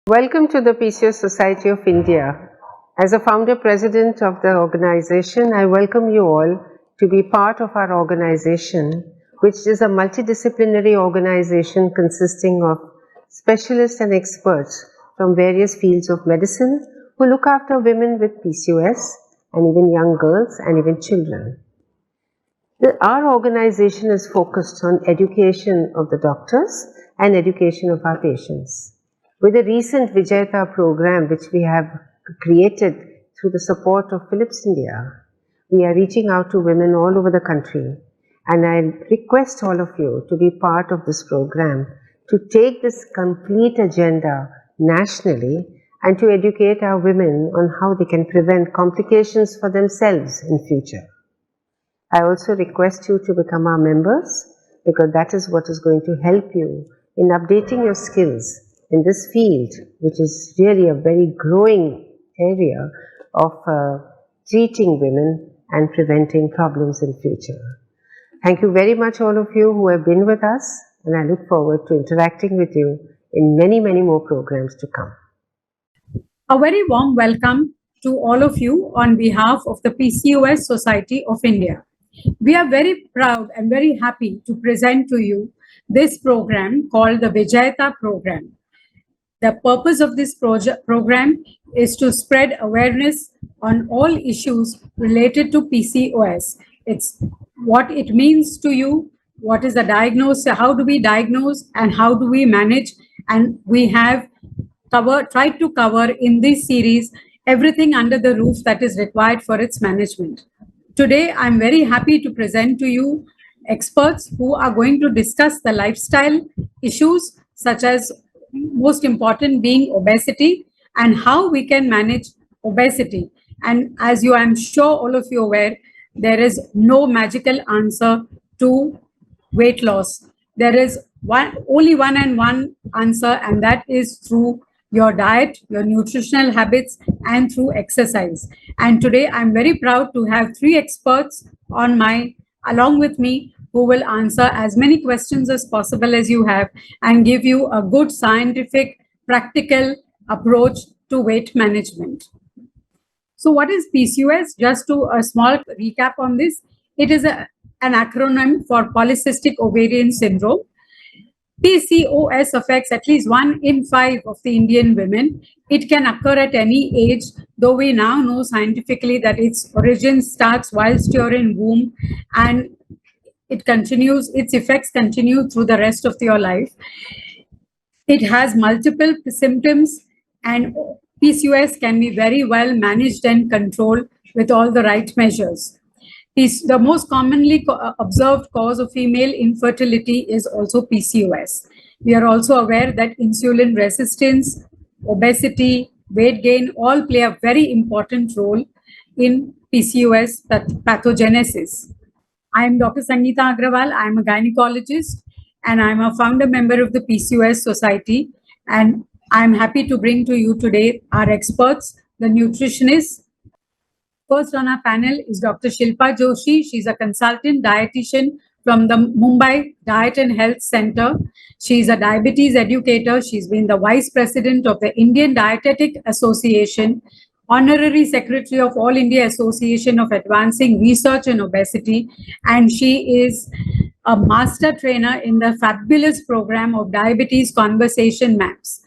Welcome to the PCOS Society of India. As a founder president of the organization, I welcome you all to be part of our organization, which is a multidisciplinary organization consisting of specialists and experts from various fields of medicine who look after women with PCOS and even young girls and even children. Our organization is focused on education of the doctors and education of our patients. With the recent Vijayata program, which we have created through the support of Philips India, we are reaching out to women all over the country. And I request all of you to be part of this program, to take this complete agenda nationally and to educate our women on how they can prevent complications for themselves in future. I also request you to become our members, because that is what is going to help you in updating your skills in this field, which is really a very growing area of treating women and preventing problems in future. Thank you very much, all of you who have been with us, and I look forward to interacting with you in many, many more programs to come. A very warm welcome to all of you on behalf of the PCOS Society of India. We are very proud and very happy to present to you this program called the Vijayata program. The purpose of this program is to spread awareness on all issues related to PCOS. It's what it means to you, what is the diagnosis, how do we diagnose, and how do we manage. And we have tried to cover in this series everything under the roof that is required for its management. Today, I'm very happy to present to you experts who are going to discuss the lifestyle issues, such as most important being obesity and how we can manage obesity. And as you, I'm sure all of you are aware, there is no magical answer to weight loss. There is only one answer, and that is through your diet, your nutritional habits, and through exercise. And today I'm very proud to have three experts along with me, who will answer as many questions as possible as you have and give you a good scientific, practical approach to weight management. So what is PCOS? Just to a small recap on this, it is an acronym for Polycystic Ovarian Syndrome. PCOS affects at least 1 in 5 of the Indian women. It can occur at any age, though we now know scientifically that its origin starts whilst you're in womb, and its effects continue through the rest of your life. It has multiple symptoms, and PCOS can be very well managed and controlled with all the right measures. The most commonly observed cause of female infertility is also PCOS. We are also aware that insulin resistance, obesity, weight gain all play a very important role in PCOS pathogenesis. I am Dr. Sangeeta Agrawal. I am a gynecologist and I am a founder member of the PCOS Society. And I am happy to bring to you today our experts, the nutritionists. First on our panel is Dr. Shilpa Joshi. She's a consultant dietitian from the Mumbai Diet and Health Center. She's a diabetes educator. She's been the vice president of the Indian Dietetic Association, honorary secretary of All India Association of Advancing Research in Obesity, and she is a master trainer in the fabulous program of Diabetes Conversation Maps.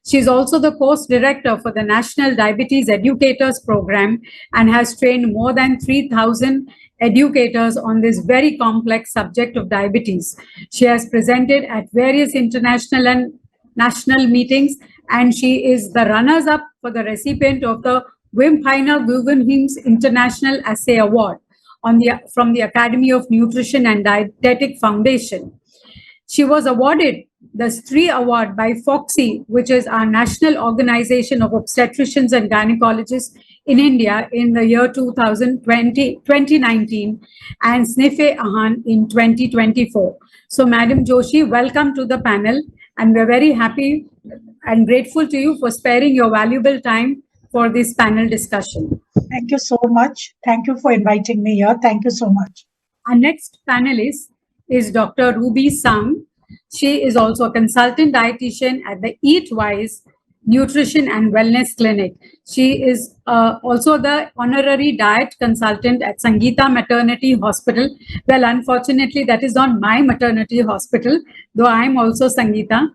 She's also the course director for the National Diabetes Educators Program and has trained more than 3,000 educators on this very complex subject of diabetes. She has presented at various international and national meetings, and she is the runners-up for the recipient of the Wim Heiner Guggenheim International Assay Award from the Academy of Nutrition and Dietetic Foundation. She was awarded the STREE Award by FOXY, which is our National Organization of Obstetricians and Gynecologists in India, in the year 2019, and SNIFE Ahan in 2024. So, Madam Joshi, welcome to the panel, and we're very happy and grateful to you for sparing your valuable time for this panel discussion. Thank you so much. Thank you for inviting me here. Thank you so much. Our next panelist is Dr. Ruby Sang. She is also a consultant dietitian at the Eat Wise Nutrition and Wellness Clinic. She is also the honorary diet consultant at Sangeeta Maternity Hospital. Well, unfortunately, that is not my maternity hospital, though I'm also Sangeeta.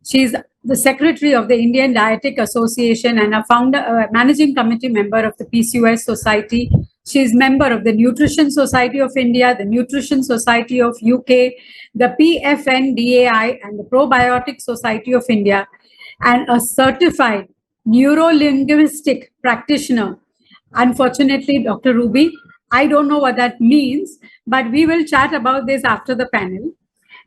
She's the secretary of the Indian Dietetic Association and a managing committee member of the PCOS Society. She's member of the Nutrition Society of India, the Nutrition Society of UK, the PFNDAI, and the Probiotic Society of India, and a certified neurolinguistic practitioner. Unfortunately, Dr. Ruby, I don't know what that means, but we will chat about this after the panel.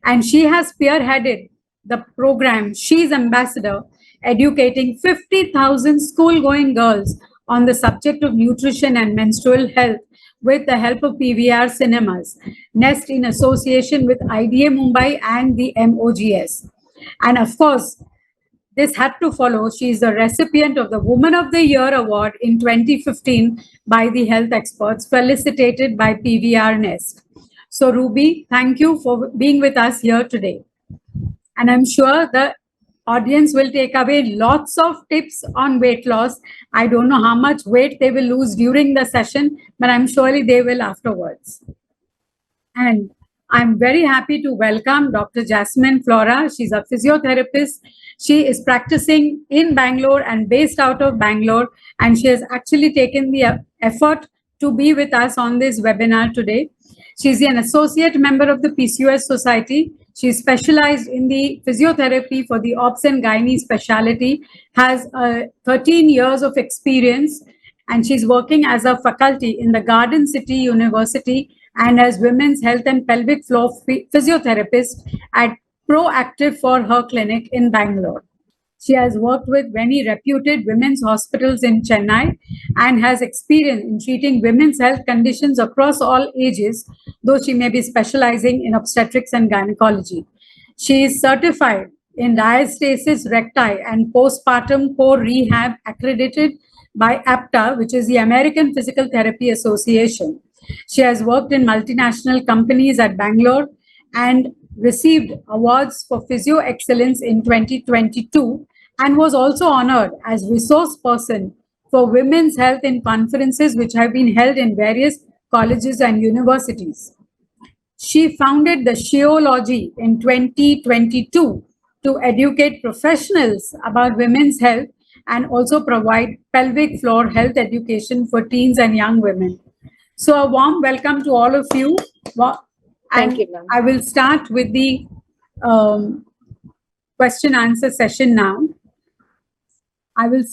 And she has spearheaded the program She's Ambassador, educating 50,000 school-going girls on the subject of nutrition and menstrual health with the help of PVR Cinemas, Nest in association with IDA Mumbai and the MOGS. And of course, this had to follow. She is the recipient of the Woman of the Year Award in 2015 by the health experts, felicitated by PVR Nest. So Ruby, thank you for being with us here today. And I'm sure the audience will take away lots of tips on weight loss. I don't know how much weight they will lose during the session, but I'm surely they will afterwards. And I'm very happy to welcome Dr. Jasmine Flora. She's a physiotherapist. She is practicing in Bangalore and based out of Bangalore. And she has actually taken the effort to be with us on this webinar today. She's an associate member of the PCOS Society. She's specialized in the physiotherapy for the obs and gynae specialty, has 13 years of experience, and she's working as a faculty in the Garden City University and as women's health and pelvic floor physiotherapist at Proactive for her clinic in Bangalore. She has worked with many reputed women's hospitals in Chennai and has experience in treating women's health conditions across all ages, though she may be specializing in obstetrics and gynecology. She is certified in diastasis recti and postpartum core rehab accredited by APTA, which is the American Physical Therapy Association. She has worked in multinational companies at Bangalore and received awards for physio excellence in 2022 and was also honored as resource person for women's health in conferences which have been held in various colleges and universities. She founded the Sheology in 2022 to educate professionals about women's health and also provide pelvic floor health education for teens and young women. So a warm welcome to all of you. Thank you, ma'am. I will start with the question answer session now. I will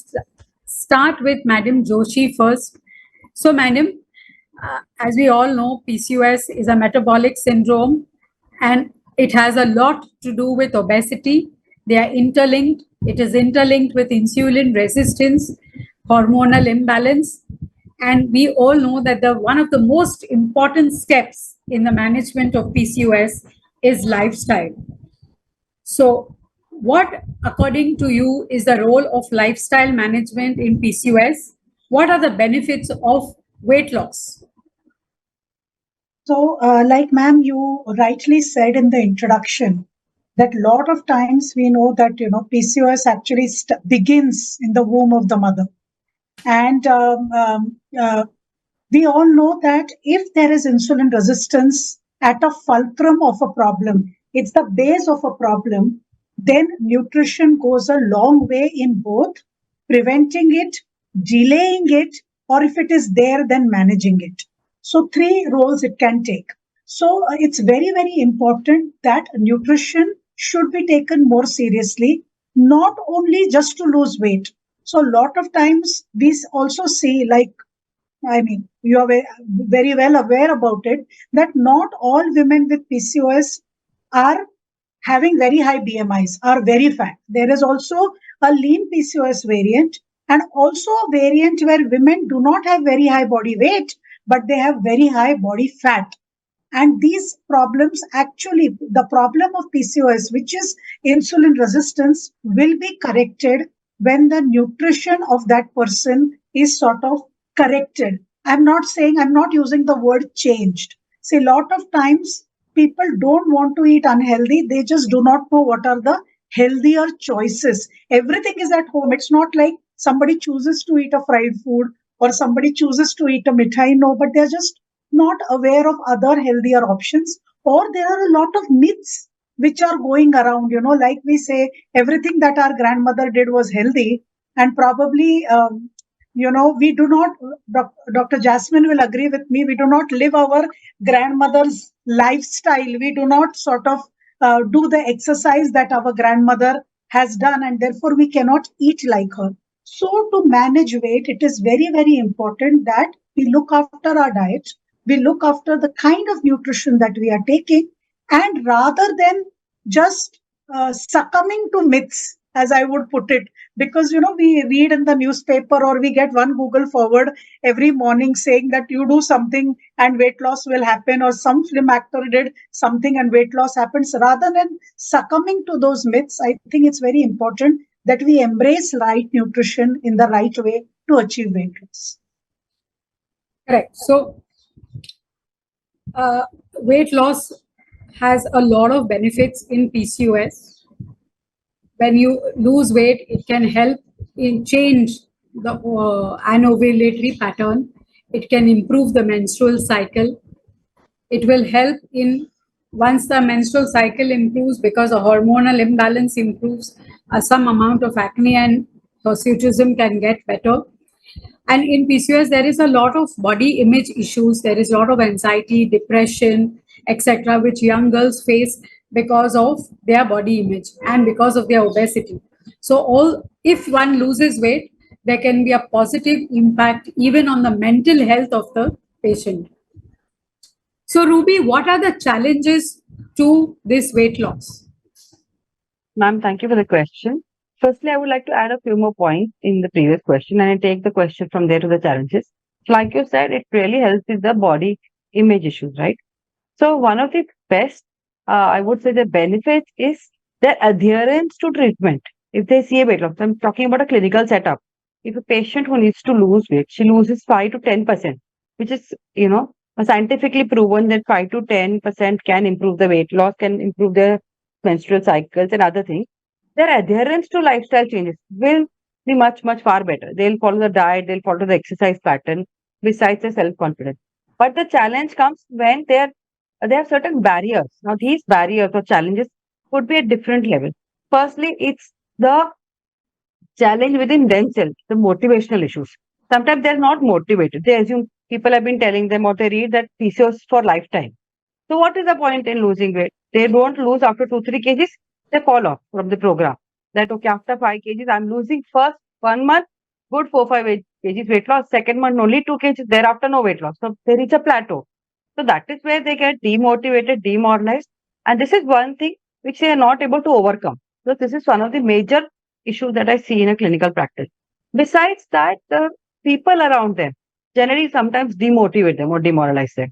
start with Madam Joshi first. So Madam, as we all know, PCOS is a metabolic syndrome and it has a lot to do with obesity. They are interlinked. It is interlinked with insulin resistance, hormonal imbalance. And we all know that one of the most important steps in the management of PCOS is lifestyle. So what, according to you, is the role of lifestyle management in PCOS? What are the benefits of weight loss? So, like ma'am, you rightly said in the introduction that a lot of times we know that, PCOS actually begins in the womb of the mother. And we all know that if there is insulin resistance at a fulcrum of a problem, it's the base of a problem, then nutrition goes a long way in both preventing it, delaying it, or if it is there, then managing it. So 3 roles it can take. So it's very, very important that nutrition should be taken more seriously, not only just to lose weight. So a lot of times we also see, you are very well aware about it, that not all women with PCOS are having very high BMIs, are very fat. There is also a lean PCOS variant and also a variant where women do not have very high body weight, but they have very high body fat. And these problems, actually, the problem of PCOS, which is insulin resistance, will be corrected when the nutrition of that person is sort of corrected. I'm not using the word changed. See, a lot of times people don't want to eat unhealthy. They just do not know what are the healthier choices. Everything is at home. It's not like somebody chooses to eat a fried food or somebody chooses to eat a mithai. No, but they're just not aware of other healthier options. Or there are a lot of myths which are going around, like we say, everything that our grandmother did was healthy. And probably, we do not, Dr. Jasmine will agree with me, we do not live our grandmother's lifestyle. We do not sort of do the exercise that our grandmother has done, and therefore we cannot eat like her. So, to manage weight, it is very, very important that we look after our diet, we look after the kind of nutrition that we are taking, and rather than just succumbing to myths, as I would put it, because we read in the newspaper or we get one Google forward every morning saying that you do something and weight loss will happen, or some film actor did something and weight loss happens. Rather than succumbing to those myths, I think it's very important that we embrace right nutrition in the right way to achieve weight loss. Correct. So, weight loss has a lot of benefits in PCOS. When you lose weight, it can help in change the anovulatory pattern. It can improve the menstrual cycle. It will help in once the menstrual cycle improves, because a hormonal imbalance improves, some amount of acne and hirsutism can get better. And in PCOS, there is a lot of body image issues. There is a lot of anxiety, depression, etc., which young girls face because of their body image and because of their obesity. So, if one loses weight, there can be a positive impact even on the mental health of the patient. So, Ruby, what are the challenges to this weight loss? Ma'am, thank you for the question. Firstly, I would like to add a few more points in the previous question, and I take the question from there to the challenges. Like you said, it really helps with the body image issues, right? So one of the best, I would say, the benefits is their adherence to treatment. If they see a weight loss, I'm talking about a clinical setup. If a patient who needs to lose weight, she loses 5 to 10%, which is, scientifically proven that 5 to 10% can improve the weight loss, can improve their menstrual cycles and other things. Their adherence to lifestyle changes will be much, much far better. They'll follow the diet, they'll follow the exercise pattern, besides the self-confidence. But the challenge comes when there are certain barriers. Now, these barriers or challenges could be at different levels. Firstly, it's the challenge within themselves, the motivational issues. Sometimes they're not motivated. They assume people have been telling them or they read that PCOS for lifetime. So what is the point in losing weight? They don't lose after 2, 3 kgs. They fall off from the program. That okay, after 5 kgs, I'm losing first 1 month, good 4, 5 kgs weight loss. Second month, only 2 kgs. Thereafter, no weight loss. So they reach a plateau. So that is where they get demotivated, demoralized. And this is one thing which they are not able to overcome. So this is one of the major issues that I see in a clinical practice. Besides that, the people around them generally sometimes demotivate them or demoralize them.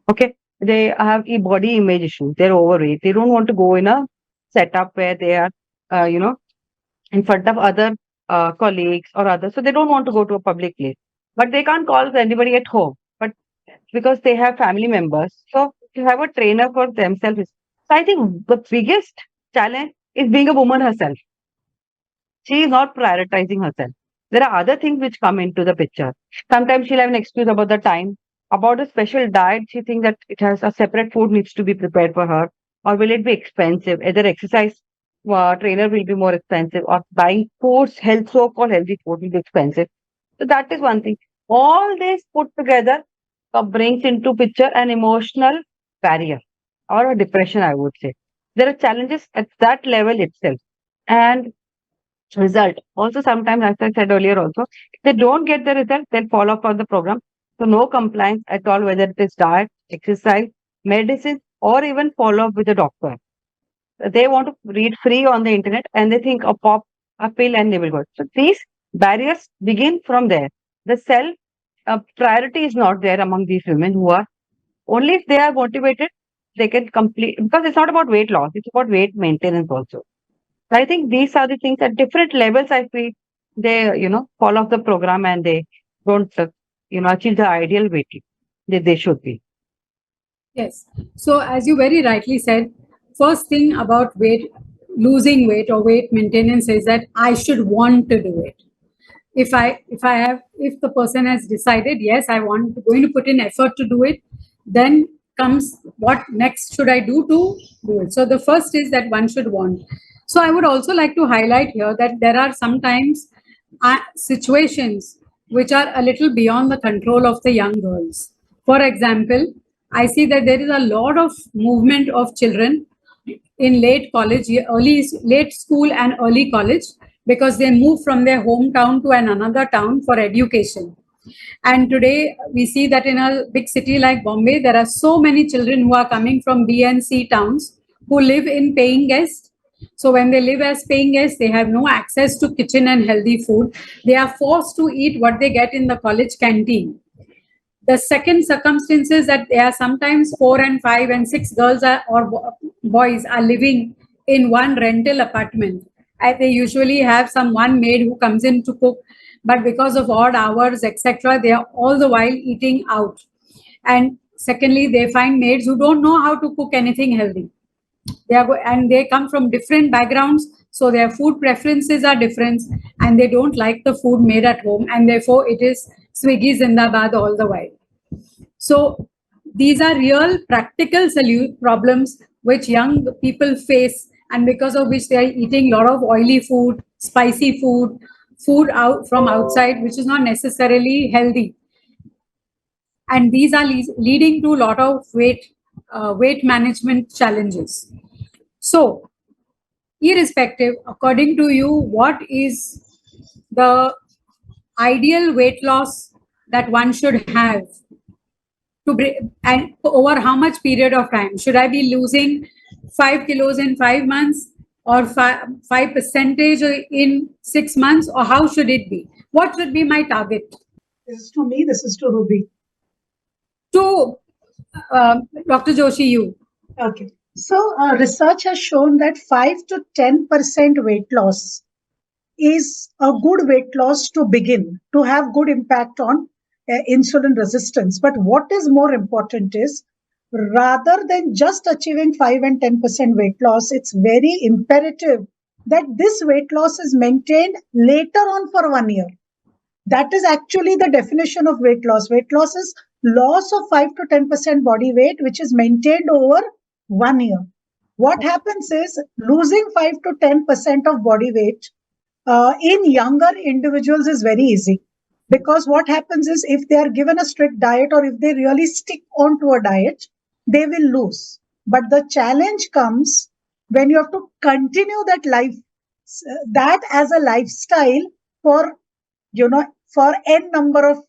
Okay. They have body image issues. They're overweight. They don't want to go in a setup where they are, in front of other colleagues or others. So they don't want to go to a public place. But they can't call anybody at home. But because they have family members, so to have a trainer for themselves. So I think the biggest challenge is being a woman herself. She is not prioritizing herself. There are other things which come into the picture. Sometimes she'll have an excuse about the time, about a special diet. She thinks that it has a separate food needs to be prepared for her, or will it be expensive? Either exercise trainer will be more expensive, or buying foods, so-called healthy food will be expensive. So that is one thing. All this put together brings into picture an emotional barrier or a depression, I would say. There are challenges at that level itself. And result. Also, sometimes, as I said earlier, also, if they don't get the result, they'll fall off on the program. So, no compliance at all, whether it is diet, exercise, medicine, or even follow up with the doctor. They want to read free on the internet and they think a pop, a pill, and they will go. So, these barriers begin from there. The self priority is not there among these women who are only if they are motivated, they can complete, because it's not about weight loss, it's about weight maintenance also. So I think these are the things at different levels. I feel they, fall off the program and they don't, achieve the ideal weight that they should be. Yes. So, as you very rightly said, first thing about weight losing weight or weight maintenance is that I should want to do it. If the person has decided, yes, going to put in effort to do it, then comes what next should I do to do it. So the first is that one should want. So I would also like to highlight here that there are sometimes situations which are a little beyond the control of the young girls. For example, I see that there is a lot of movement of children in late college, late school and early college, because they move from their hometown to another town for education. And today we see that in a big city like Bombay, there are so many children who are coming from B and C towns who live in paying guests. So when they live as paying guests, they have no access to kitchen and healthy food. They are forced to eat what they get in the college canteen. The second circumstance is that there are sometimes 4 and 5 and 6 girls boys are living in one rental apartment. And they usually have one maid who comes in to cook, but because of odd hours, etc., they are all the while eating out. And secondly, they find maids who don't know how to cook anything healthy. They come from different backgrounds, so their food preferences are different, and they don't like the food made at home, and therefore it is Swiggy Zindabad all the while. So these are real practical problems which young people face, and because of which they are eating a lot of oily food, spicy food out from outside, which is not necessarily healthy. And these are leading to a lot of weight management challenges. So, irrespective, according to you, what is the ideal weight loss that one should have and over how much period of time? Should I be losing 5 kilos in 5 months, or 5% in 6 months, or how should it be? What should be my target? This is to me, this is to Ruby. To Dr. Joshi, you. Okay. So research has shown that 5 to 10% weight loss is a good weight loss to begin, to have good impact on insulin resistance. But what is more important is, rather than just achieving 5 and 10% weight loss, it's very imperative that this weight loss is maintained later on for 1 year. That is actually the definition of weight loss. Weight loss is loss of 5 to 10% body weight, which is maintained over 1 year. What happens is, losing 5 to 10% of body weight in younger individuals is very easy, because what happens is, if they are given a strict diet, or if they really stick on to a diet, they will lose. But the challenge comes when you have to continue that as a lifestyle for n number of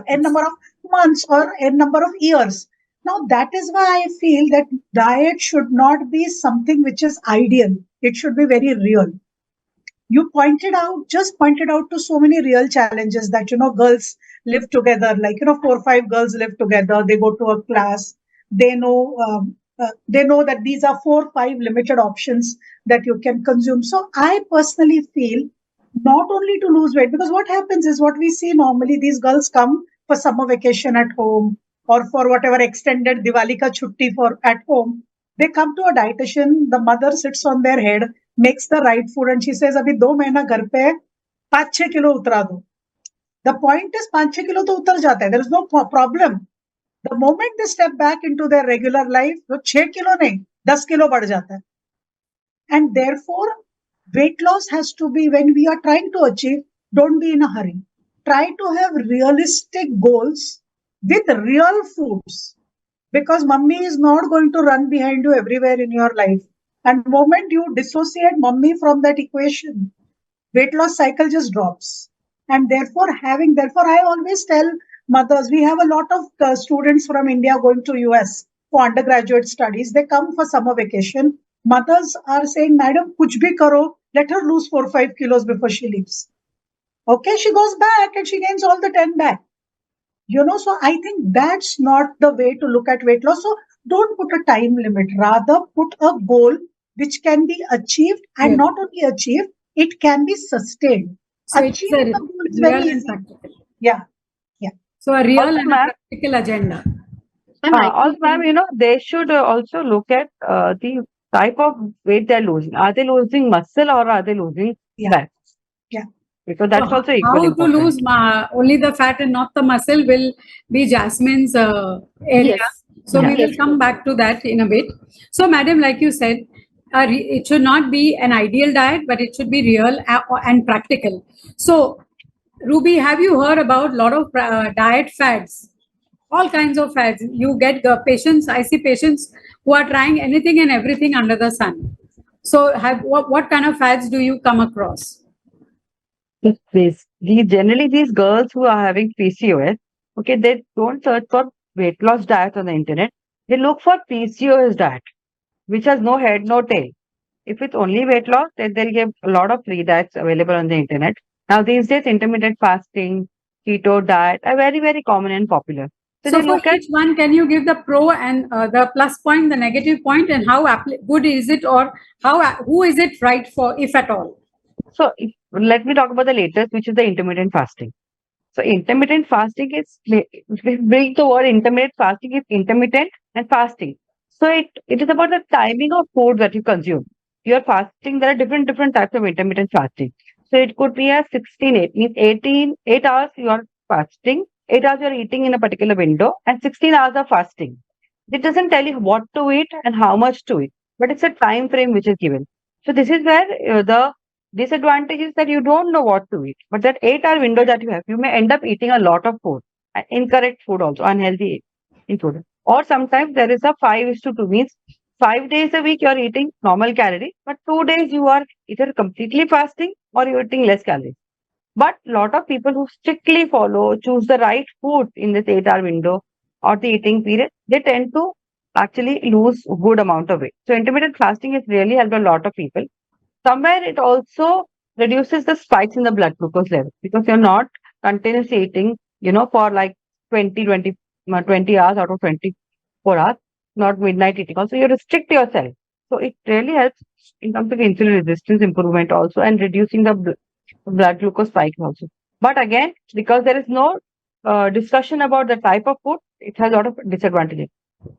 n number of months or n number of years. Now, that is why I feel that diet should not be something which is ideal. It should be very real. You just pointed out to so many real challenges that, girls live together, like, 4 or 5 girls live together, they go to a class, they know that these are 4 or 5 limited options that you can consume. So I personally feel, not only to lose weight, because what happens is, what we see normally, these girls come for summer vacation at home, or for whatever extended Diwali ka chutti for at home. They come to a dietitian, the mother sits on their head, makes the right food, and she says, abhi 2 mahina ghar pe 5-6 kilo utra do. The point is, 5-6 kilo to utar jata hai. There is no problem. The moment they step back into their regular life, तो 6 kilo nahi, 10 kilo बढ़ जाता है. And therefore, weight loss has to be, when we are trying to achieve, don't be in a hurry. Try to have realistic goals with real foods, because mummy is not going to run behind you everywhere in your life. And the moment you dissociate mummy from that equation, weight loss cycle just drops. And therefore, I always tell mothers, we have a lot of students from India going to US for undergraduate studies. They come for summer vacation. Mothers are saying, madam, kuch bhi karo, let her lose 4 or 5 kilos before she leaves. Okay, she goes back and she gains all the 10 back. So I think that's not the way to look at weight loss. So don't put a time limit, rather put a goal which can be achieved, and not only achieved, it can be sustained. So Achieving the goal is very easy. Yeah. So a real and a practical agenda. Also, ma'am, they should also look at the type of weight they're losing. Are they losing muscle or are they losing Yeah. fat? Yeah. Because that's So also equally how to important. lose only the fat and not the muscle will be Jasmine's area. Yes. So Yeah. we will come back to that in a bit. So, madam, like you said, it should not be an ideal diet, but it should be real and practical. So, Ruby, have you heard about a lot of diet fads? All kinds of fads. You get patients. I see patients who are trying anything and everything under the sun. So, what kind of fads do you come across? Generally these girls who are having PCOS, okay, they don't search for weight loss diet on the internet. They look for PCOS diet, which has no head, no tail. If it's only weight loss, then they'll give a lot of free diets available on the internet. Now these days, intermittent fasting, keto diet are very, very common and popular. So So they for look at each one, can you give the pro and the plus point, the negative point, and how good is it, or who is it right for, if at all? so let me talk about the latest, which is the intermittent fasting. So intermittent fasting is we bring the word intermittent fasting is intermittent and fasting. So it is about the timing of food that you consume. You're fasting. There are different types of intermittent fasting. So it could be a 16-8, means 8 hours you are fasting, 8 hours you are eating in a particular window, and 16 hours of fasting. It doesn't tell you what to eat and how much to eat, but it's a time frame which is given. So this is where the disadvantage is that you don't know what to eat. But that 8 hour window that you have, you may end up eating a lot of food, incorrect food also, unhealthy in food. Or sometimes there is a 5:2, means 5 days a week you are eating normal calorie, but 2 days you are either completely fasting or you're eating less calories. But lot of people who strictly choose the right food in this 8 hour window or the eating period, they tend to actually lose a good amount of weight. So intermittent fasting has really helped a lot of people. Somewhere it also reduces the spikes in the blood glucose level because you're not continuously eating, for like 20 hours out of 24 hours, not midnight eating. Also, you restrict yourself. So it really helps in terms of insulin resistance improvement also and reducing the blood glucose spike also. But again, because there is no discussion about the type of food, it has a lot of disadvantages.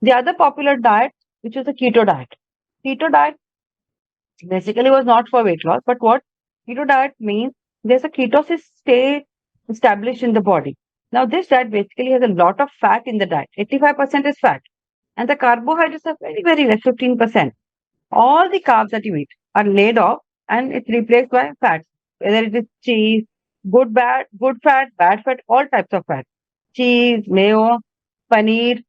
The other popular diet, which is the keto diet. Keto diet basically was not for weight loss, but what keto diet means, there's a ketosis state established in the body. Now, this diet basically has a lot of fat in the diet. 85% is fat, and the carbohydrates are very, very less, 15%. All the carbs that you eat are laid off and it's replaced by fat, whether it is cheese, good fat, bad fat, all types of fat, cheese, mayo, paneer,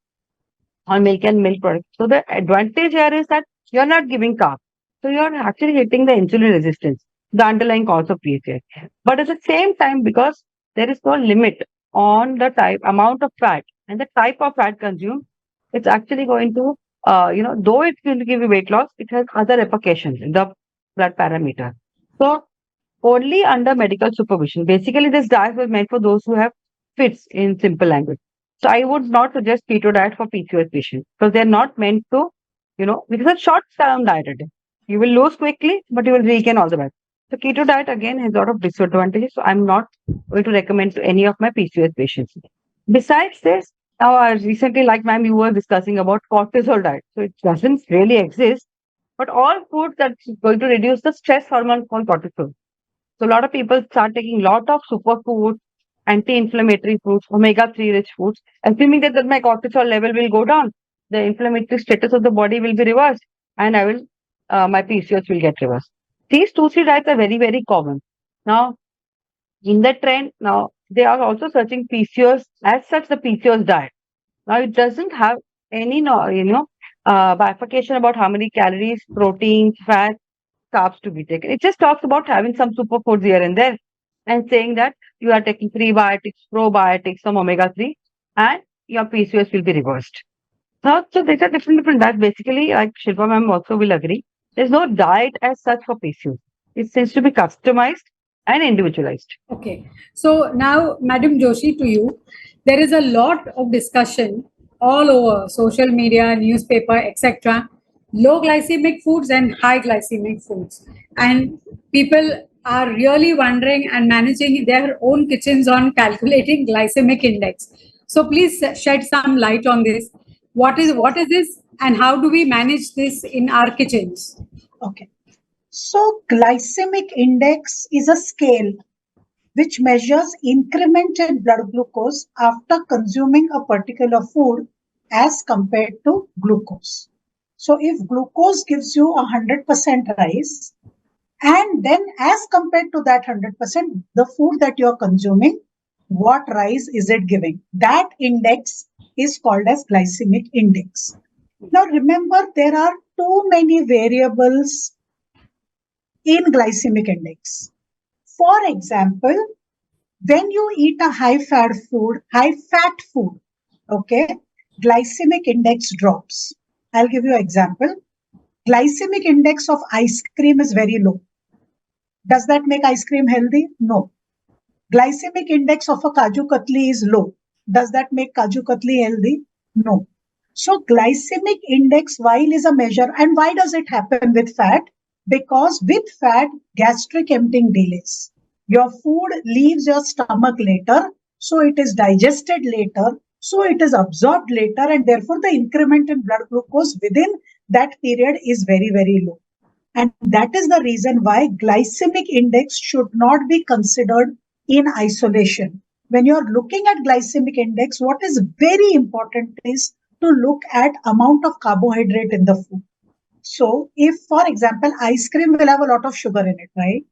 or milk and milk products. So the advantage here is that you're not giving carbs. So you're actually hitting the insulin resistance, the underlying cause of PCOS. But at the same time, because there is no limit on the amount of fat and the type of fat consumed, it's actually going to, though it's going to give you weight loss, it has other repercussions in the blood parameter. So only under medical supervision. Basically, this diet was meant for those who have fits in simple language. So I would not suggest keto diet for PCOS patients because they're not meant to, because it's a short-term diet. You will lose quickly, but you will regain all the back. So keto diet again has a lot of disadvantages. So I'm not going to recommend to any of my PCOS patients. Besides this, now I recently, like ma'am, you were discussing about cortisol diet. So it doesn't really exist, but all food that's going to reduce the stress hormone called cortisol. So a lot of people start taking lot of superfoods, anti-inflammatory foods, omega-3 rich foods, assuming that my cortisol level will go down, the inflammatory status of the body will be reversed, and my PCOS will get reversed. These 2-3 diets are very, very common. Now, in the trend, now they are also searching PCOS as such the PCOS diet. Now, it doesn't have any, bifurcation about how many calories, proteins, fats, carbs to be taken. It just talks about having some superfoods here and there and saying that you are taking prebiotics, probiotics, some omega-3, and your PCOS will be reversed. So these are different diets. Basically, like Shilpa ma'am also will agree, there's no diet as such for PCOS. It seems to be customized and individualized. Okay. So now, Madam Joshi, to you, there is a lot of discussion all over social media, newspaper, etc. Low glycemic foods and high glycemic foods. And people are really wondering and managing their own kitchens on calculating glycemic index. So please shed some light on this. What is this and how do we manage this in our kitchens? Okay. So glycemic index is a scale which measures increment in blood glucose after consuming a particular food as compared to glucose. So if glucose gives you 100% rice, and then as compared to that 100%, the food that you're consuming, what rice is it giving? That index is called as glycemic index. Now remember, there are too many variables in glycemic index. For example, when you eat a high fat food, okay, glycemic index drops. I'll give you an example. Glycemic index of ice cream is very low. Does that make ice cream healthy? No. Glycemic index of a Kaju Katli is low. Does that make Kaju Katli healthy? No. So glycemic index, while is a measure, and why does it happen with fat? Because with fat, gastric emptying delays. Your food leaves your stomach later, so it is digested later, so it is absorbed later, and therefore the increment in blood glucose within that period is very, very low. And that is the reason why glycemic index should not be considered in isolation. When you're looking at glycemic index, what is very important is to look at amount of carbohydrate in the food. So if, for example, ice cream will have a lot of sugar in it, right?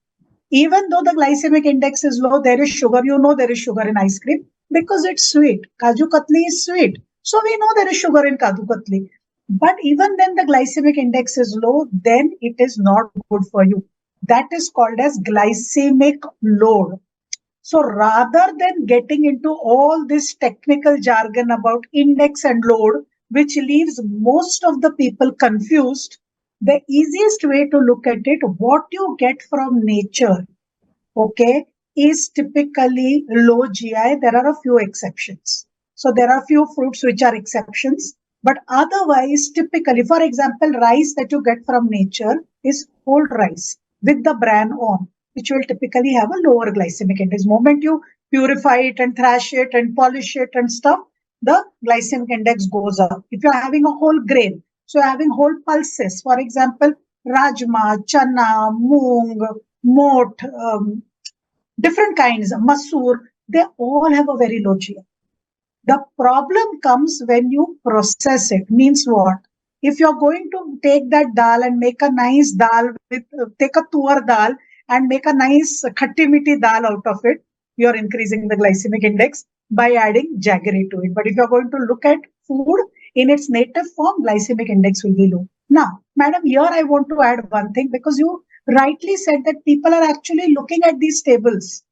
Even though the glycemic index is low, there is sugar. You know there is sugar in ice cream because it's sweet. Kaju Katli is sweet. So we know there is sugar in Kaju Katli. But even then the glycemic index is low, then it is not good for you. That is called as glycemic load. So rather than getting into all this technical jargon about index and load, which leaves most of the people confused, the easiest way to look at it, what you get from nature, okay, is typically low GI. There are a few exceptions. So there are few fruits which are exceptions. But otherwise, typically, for example, rice that you get from nature is whole rice with the bran on, which will typically have a lower glycemic index. The moment you purify it and thrash it and polish it and stuff, the glycemic index goes up. If you're having a whole grain, so having whole pulses, for example, rajma, chana, moong, mot, different kinds, masoor, they all have a very low GI. The problem comes when you process it. Means what? If you're going to take that dal and make a nice dal with, take a tuar dal and make a nice khatti methi dal out of it, you're increasing the glycemic index by adding jaggery to it. But if you're going to look at food in its native form, glycemic index will be low. Now, madam, here I want to add one thing, because you rightly said that people are actually looking at these tables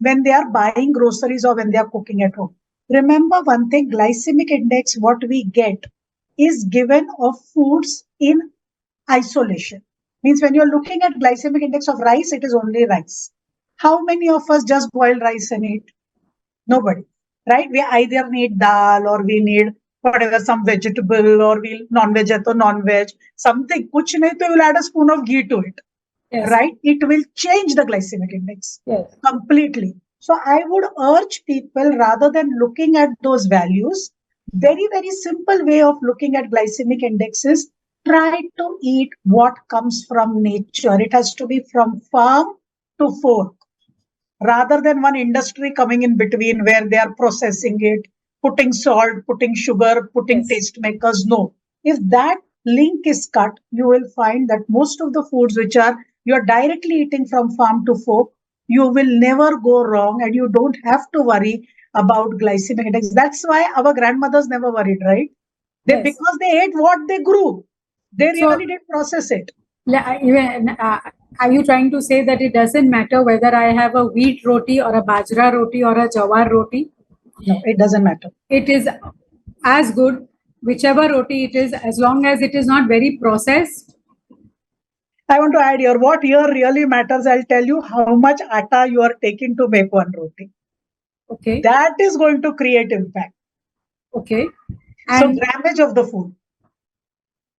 when they are buying groceries or when they are cooking at home. Remember one thing, glycemic index, what we get is given of foods in isolation. Means when you're looking at glycemic index of rice, it is only rice. How many of us just boil rice and eat? Nobody, right? We either need dal or we need whatever, some vegetable, or we'll non-veg or non-veg, something. Kuch nahi to we'll add a spoon of ghee to it, Yes. right? It will change the glycemic index Yes. completely. So I would urge people, rather than looking at those values, very, very simple way of looking at glycemic index is try to eat what comes from nature. It has to be from farm to fork, rather than one industry coming in between where they are processing it, putting salt, putting sugar, putting Yes. taste makers. No. If that link is cut, you will find that most of the foods which are you're directly eating from farm to fork, you will never go wrong and you don't have to worry about glycemic index. That's why our grandmothers never worried, right? Yes. Because they ate what they grew. They So- really didn't process it. Are you trying to say that it doesn't matter whether I have a wheat roti or a bajra roti or a jawar roti? No, it doesn't matter. It is as good, whichever roti it is, as long as it is not very processed. I want to add here, what here really matters, I'll tell you how much atta you are taking to make one roti. Okay. That is going to create impact. Okay. So And grammage of the food.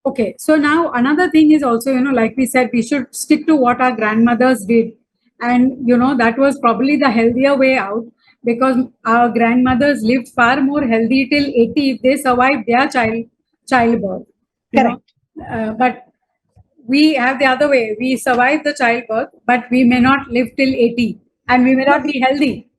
okay, so now another thing is also, like we said, we should stick to what our grandmothers did. And, that was probably the healthier way out, because our grandmothers lived far more healthy till 80 if they survived their childbirth. Correct. But we have the other way. We survive the childbirth, but we may not live till 80 and we may not be healthy.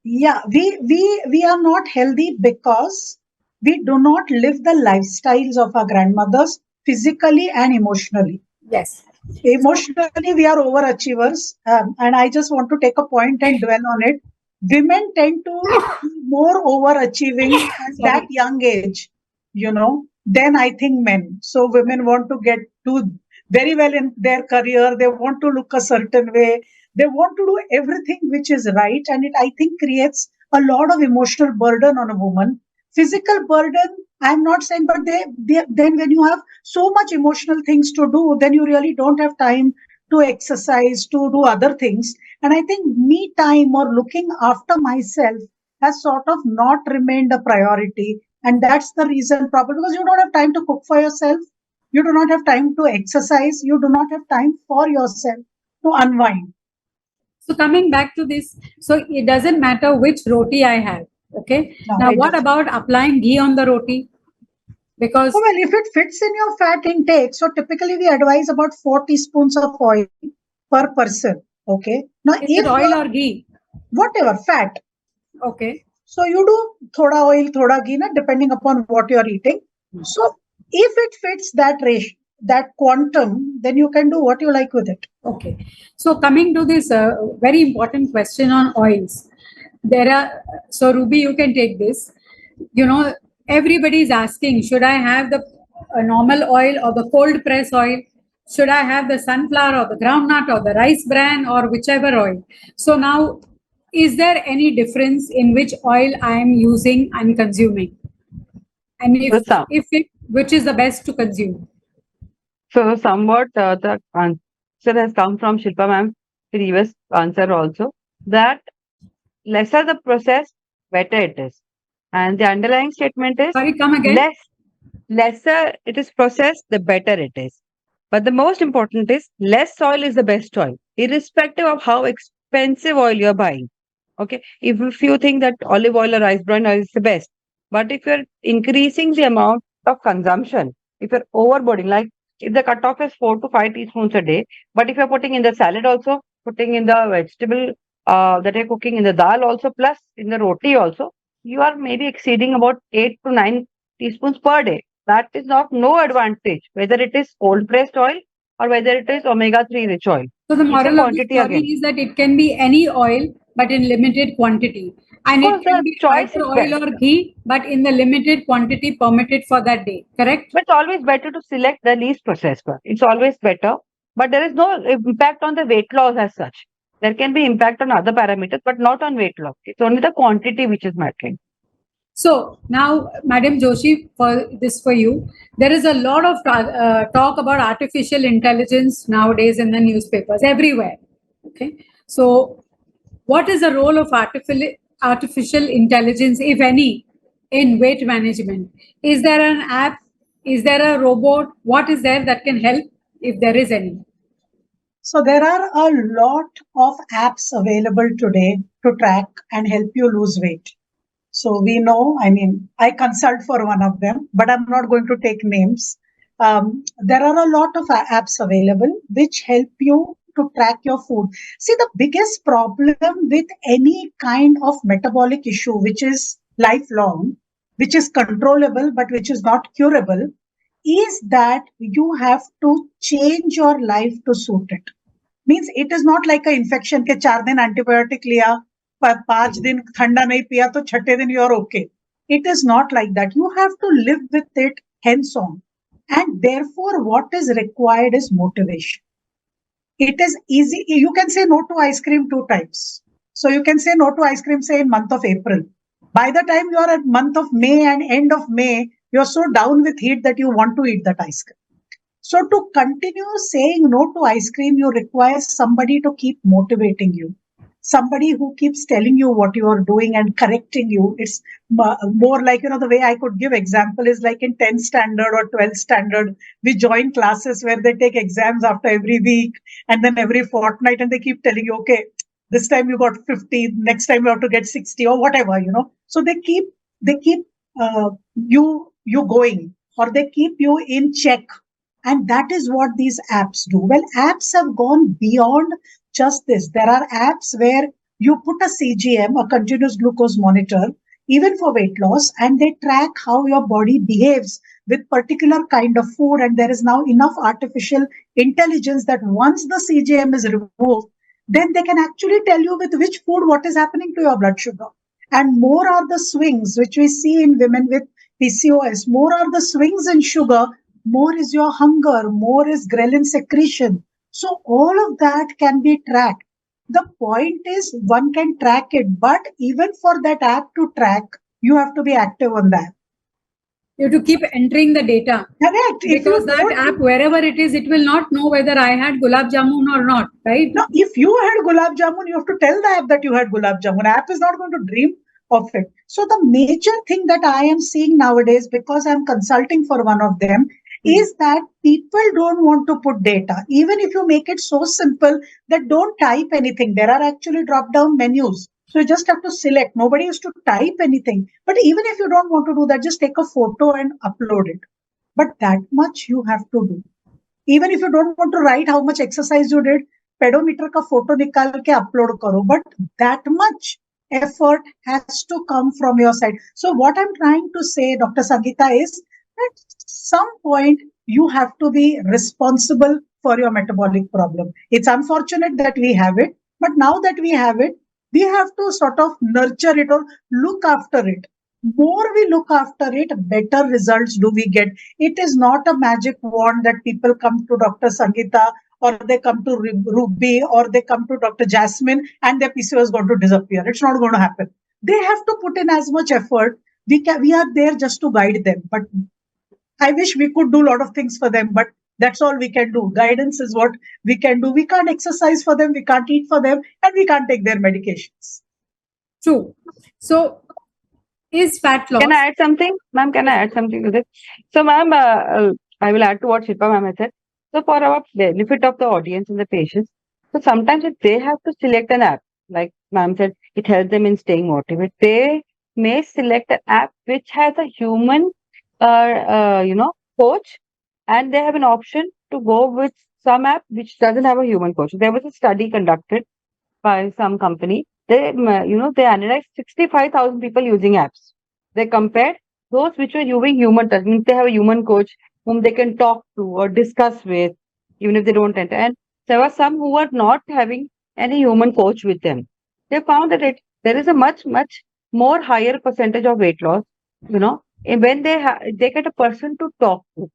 Yeah, we are not healthy because we do not live the lifestyles of our grandmothers physically and emotionally. Yes. Emotionally, we are overachievers, and I just want to take a point and dwell on it. Women tend to be more overachieving at that young age, than I think men. So women want to do very well in their career. They want to look a certain way. They want to do everything which is right, and it, I think, creates a lot of emotional burden on a woman. Physical burden, I'm not saying, but then when you have so much emotional things to do, then you really don't have time to exercise, to do other things. And I think me time or looking after myself has sort of not remained a priority. And that's the reason, probably because you don't have time to cook for yourself, you do not have time to exercise, you do not have time for yourself to unwind. So coming back to this, so it doesn't matter which roti I have. Okay. No, Now, it what doesn't. about applying ghee on the roti? Because Oh, well, if it fits in your fat intake, so typically we advise about 4 teaspoons of oil per person. Okay. Now, is if it oil you're or ghee? whatever fat, Okay. so you do thoda oil, thoda ghee, na, depending upon what you're eating. So if it fits that ratio, that quantum, then you can do what you like with it. Okay. So coming to this very important question on oils, there are, so Ruby, you can take this. Everybody is asking, should I have the normal oil or the cold press oil? Should I have the sunflower or the groundnut or the rice bran or whichever oil? So now, is there any difference in which oil I am using and consuming? And if it, which is the best to consume? So somewhat the answer has come from Shilpa ma'am's previous answer also, that lesser the process, better it is. And the underlying statement is Sorry, come again. lesser it is processed, the better it is. But the most important is less oil is the best oil, irrespective of how expensive oil you're buying. Okay. If you think that olive oil or rice bran oil is the best, but if you're increasing the amount of consumption, if you're overboarding, like if the cutoff is 4 to 5 teaspoons a day, but if you're putting in the salad also, putting in the vegetable that you're cooking in the dal also, plus in the roti also, you are maybe exceeding about 8 to 9 teaspoons per day. That is of no advantage, whether it is cold pressed oil or whether it is omega-3 rich oil. So the It's a moral of the quantity story again. is that it can be any oil, but in limited quantity. And Of it course, can the be choice either is oil best. or ghee, but in the limited quantity permitted for that day. Correct? But it's always better to select the least processed one. It's always better. But there is no impact on the weight loss as such. There can be impact on other parameters, but not on weight loss. It's only the quantity which is mattering. So now, Madam Joshi, for you, there is a lot of talk about artificial intelligence nowadays in the newspapers everywhere. Okay, so what is the role of artificial intelligence, if any, in weight management? Is there an app? Is there a robot? What is there that can help, if there is any? So there are a lot of apps available today to track and help you lose weight. So we know, I mean, I consult for one of them, but I'm not going to take names. There are a lot of apps available which help you to track your food. See, the biggest problem with any kind of metabolic issue, which is lifelong, which is controllable, but which is not curable, is that you have to change your life to suit it. Means it is not like an infection के 4 दिन antibiotic लिया 5 दिन ठंडा नहीं पिया तो छठे दिन you are okay. It is not like that. You have to live with it hands on, and therefore what is required is motivation. It is easy. You can say no to ice cream 2 times. So you can say no to ice cream, say in month of April. By the time you are at month of May and end of May, you're so down with heat that you want to eat that ice cream. So to continue saying no to ice cream, you require somebody to keep motivating you. Somebody who keeps telling you what you are doing and correcting you. It's more like, the way I could give example is like in 10th standard or 12th standard, we join classes where they take exams after every week and then every fortnight, and they keep telling you, okay, this time you got 50, next time you have to get 60 or whatever, So they keep you going. or they keep you in check. And that is what these apps do. Well, apps have gone beyond just this. There are apps where you put a CGM, a continuous glucose monitor, even for weight loss, and they track how your body behaves with particular kind of food. And there is now enough artificial intelligence that once the CGM is removed, then they can actually tell you with which food what is happening to your blood sugar. And more are the swings, which we see in women with PCOS. More are the swings in sugar, more is your hunger, more is ghrelin secretion. So all of that can be tracked. The point is one can track it, but even for that app to track, you have to be active on that. You have to keep entering the data. Correct. Because that app, wherever it is, it will not know whether I had gulab jamun or not, right? No, if you had gulab jamun, you have to tell the app that you had gulab jamun. App is not going to dream of it. So the major thing that I am seeing nowadays, because I'm consulting for one of them, is that people don't want to put data. Even if you make it so simple that don't type anything, there are actually drop-down menus. So you just have to select. Nobody used to type anything. But even if you don't want to do that, just take a photo and upload it. But that much you have to do. Even if you don't want to write how much exercise you did, pedometer ka photo nikal ke upload karo. But that much effort has to come from your side. So what I'm trying to say, Dr. Sangeeta, is at some point you have to be responsible for your metabolic problem. It's unfortunate that we have it, but now that we have it, we have to sort of nurture it or look after it. More we look after it, better results do we get. It is not a magic wand that people come to Dr. Sangeeta or they come to Ruby or they come to Dr. Jasmine and their PCOS is going to disappear. It's not going to happen. They have to put in as much effort. We are there just to guide them. But I wish we could do a lot of things for them, but that's all we can do. Guidance is what we can do. We can't exercise for them, we can't eat for them, and we can't take their medications. True. So, is fat loss? Can I add something? Ma'am, can I add something to this? So, ma'am, I will add to what Shilpa ma'am has said. So, for our benefit of the audience and the patients, so sometimes if they have to select an app, like ma'am said, it helps them in staying motivated. They may select an app which has a human, coach, and they have an option to go with some app which doesn't have a human coach. There was a study conducted by some company. They analyzed 65,000 people using apps. They compared those which were using human touch, means they have a human coach whom they can talk to or discuss with, even if they don't enter. And there were some who were not having any human coach with them. They found that there is a much more higher percentage of weight loss, when they get a person to talk to,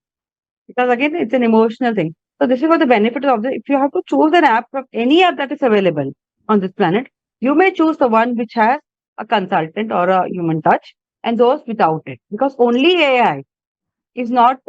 because again it's an emotional thing. So this is what the benefit of if you have to choose an app from any app that is available on this planet, you may choose the one which has a consultant or a human touch, and those without it, because only AI is not,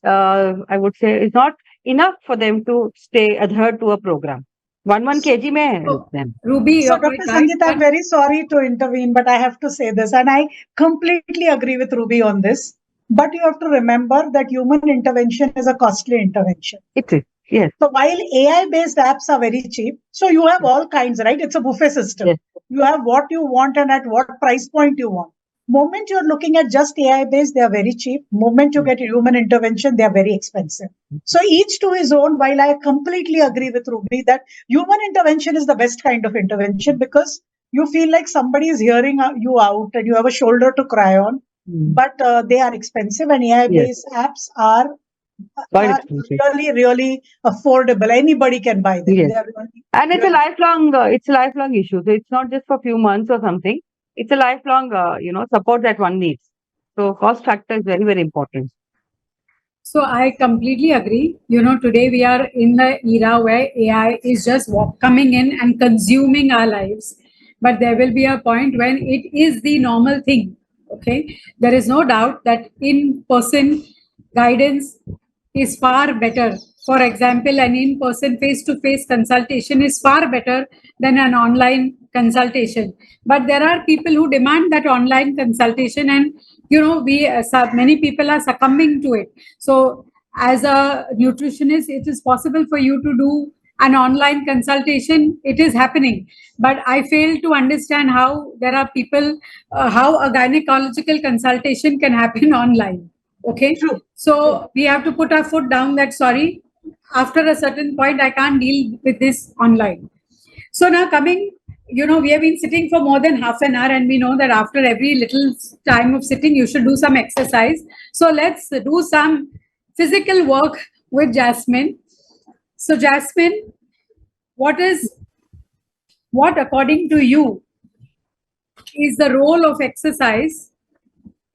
I would say, is not enough for them to stay adhered to a program. 1 kg may help them. Ruby, so Dr. Sangeeta, I'm very sorry to intervene, but I have to say this, and I completely agree with Ruby on this. But you have to remember that human intervention is a costly intervention. It is, yes. So while AI-based apps are very cheap, so you have all kinds, right? It's a buffet system. Yes. You have what you want and at what price point you want. Moment you're looking at just AI-based, they are very cheap. Moment you get human intervention, they are very expensive. So each to his own, while I completely agree with Ruby that human intervention is the best kind of intervention, because you feel like somebody is hearing you out and you have a shoulder to cry on. But they are expensive, and AI-based apps are really affordable. Anybody can buy them. Yes. And it's a lifelong issue. So it's not just for a few months or something. It's a lifelong, support that one needs. So cost factor is very, very important. So I completely agree. Today we are in the era where AI is just coming in and consuming our lives. But there will be a point when it is the normal thing. Okay. There is no doubt that in-person guidance is far better. For example, an in-person face-to-face consultation is far better than an online consultation. But there are people who demand that online consultation, and many people are succumbing to it. So as a nutritionist, it is possible for you to do an online consultation. It is happening, but I fail to understand how there are people, how a gynecological consultation can happen online. Okay. True. So we have to put our foot down that sorry, after a certain point, I can't deal with this online. So now coming, we have been sitting for more than half an hour, and we know that after every little time of sitting, you should do some exercise. So let's do some physical work with Jasmine. So Jasmine, what according to you is the role of exercise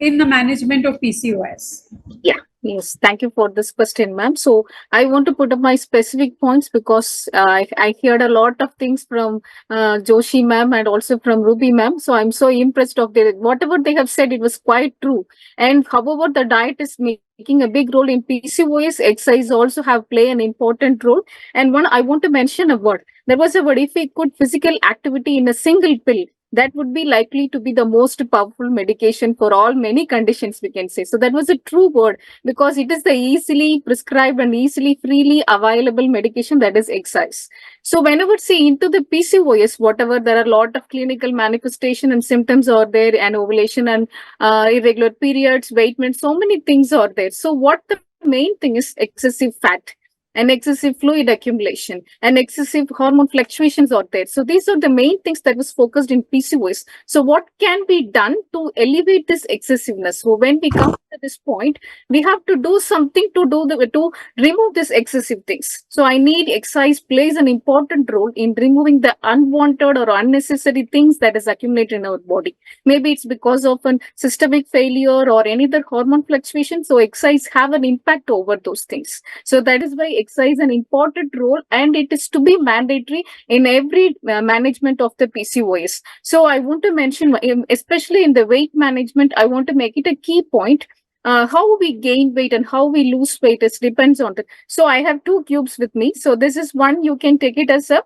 in the management of PCOS? Yeah, yes. Thank you for this question, ma'am. So I want to put up my specific points because I heard a lot of things from Joshi ma'am and also from Ruby ma'am. So I'm so impressed of their whatever they have said. It was quite true. And however, the diet is making a big role in PCOS. Exercise also have play an important role. And one I want to mention a word. There was a word, if we could physical activity in a single pill, that would be likely to be the most powerful medication for all many conditions, we can say. So that was a true word because it is the easily prescribed and easily freely available medication, that is exercise. So whenever see into the PCOS, whatever, there are a lot of clinical manifestation and symptoms are there, and ovulation and irregular periods, weight gain, so many things are there. So what the main thing is excessive fat and excessive fluid accumulation and excessive hormone fluctuations are there. So these are the main things that was focused in PCOS. So what can be done to elevate this excessiveness? So when we come to this point, we have to do something to remove this excessive things. So I need exercise plays an important role in removing the unwanted or unnecessary things that is accumulated in our body. Maybe it's because of a systemic failure or any other hormone fluctuation. So exercise have an impact over those things. So that is why exercise an important role, and it is to be mandatory in every management of the PCOS. So I want to mention, especially in the weight management, I want to make it a key point. How we gain weight and how we lose weight is depends on that. So I have two cubes with me. So this is one, you can take it as a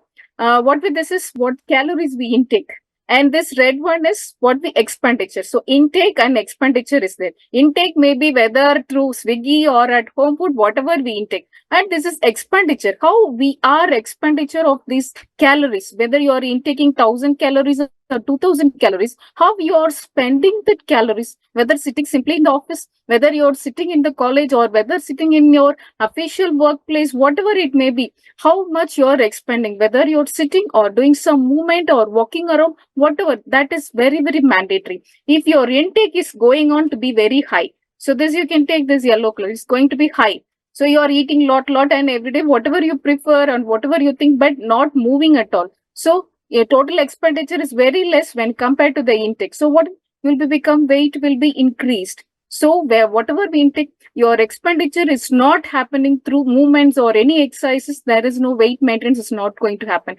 this is what calories we intake. And this red one is what the expenditure. So intake and expenditure is there. Intake may be whether through Swiggy or at home food, whatever we intake. And this is expenditure. How we are expenditure of these calories, whether you are intaking 1,000 calories or 2,000 calories, how you are spending the calories, whether sitting simply in the office, whether you're sitting in the college or whether sitting in your official workplace, whatever it may be, how much you're expending, whether you're sitting or doing some movement or walking around, whatever, that is very, very mandatory. If your intake is going on to be very high, so this you can take this yellow color, it's going to be high. So you are eating lot and every day, whatever you prefer and whatever you think, but not moving at all. So your total expenditure is very less when compared to the intake. So what will become weight will be increased. So whatever we intake, your expenditure is not happening through movements or any exercises. There is no weight maintenance is not going to happen.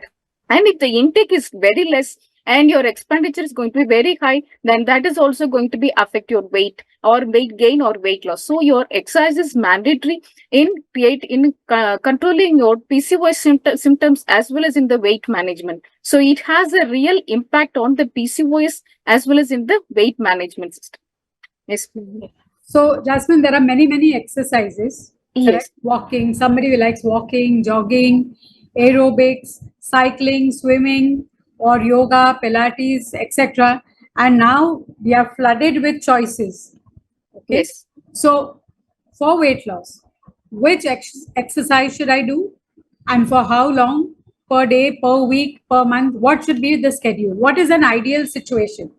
And if the intake is very less and your expenditure is going to be very high, then that is also going to be affect your weight or weight gain or weight loss. So your exercise is mandatory in controlling your PCOS symptoms as well as in the weight management. So it has a real impact on the PCOS as well as in the weight management system. Yes. So Jasmine, there are many exercises. Yes. Correct? Walking, somebody who likes walking, jogging, aerobics, cycling, swimming, or yoga, Pilates, etc. And now we are flooded with choices. Okay. Yes. So for weight loss, which exercise should I do, and for how long? Per day, per week, per month? What should be the schedule? What is an ideal situation?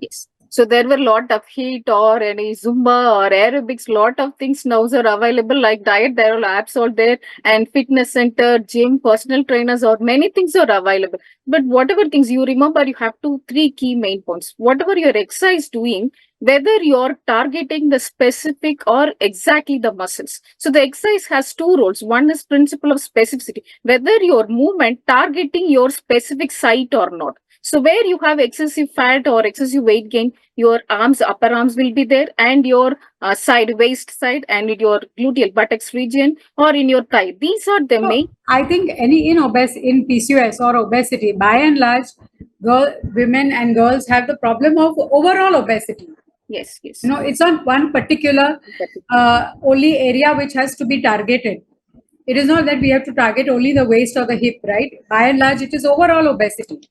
Yes. So there were a lot of HIIT or any Zumba or aerobics, lot of things now are available like diet, there are apps out there and fitness center, gym, personal trainers or many things are available. But whatever things you remember, you have three key main points. Whatever your exercise doing, whether you're targeting the specific or exactly the muscles. So the exercise has two roles. One is principle of specificity, whether your movement targeting your specific site or not. So where you have excessive fat or excessive weight gain, your arms, upper arms will be there, and your waist side, and your gluteal buttocks region, or in your thigh. These are the main. I think in PCOS or obesity, by and large, women and girls have the problem of overall obesity. Yes. It's not one particular only area which has to be targeted. It is not that we have to target only the waist or the hip, right? By and large, it is overall obesity.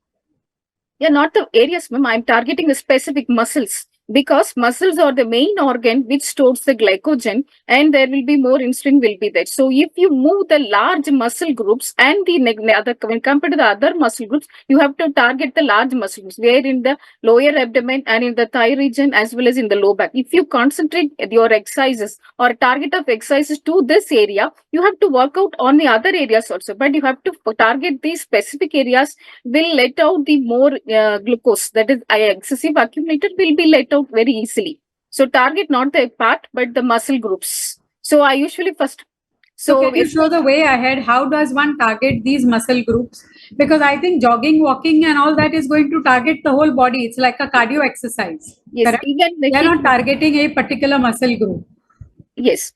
Yeah, not the areas, ma'am. I'm targeting the specific muscles. because muscles are the main organ which stores the glycogen, and there will be more insulin will be there. So if you move the large muscle groups and the other, when compared to the other muscle groups, you have to target the large muscle groups where in the lower abdomen and in the thigh region as well as in the low back. If you concentrate your exercises or target of exercises to this area, you have to work out on the other areas also, but you have to target these specific areas will let out the more glucose, that is excessive accumulated will be let out very easily. So target not the part but the muscle groups. So I usually first. So can you show the way ahead? How does one target these muscle groups? Because I think jogging, walking and all that is going to target the whole body. It's like a cardio exercise. Yes, correct? even They are not targeting a particular muscle group. Yes.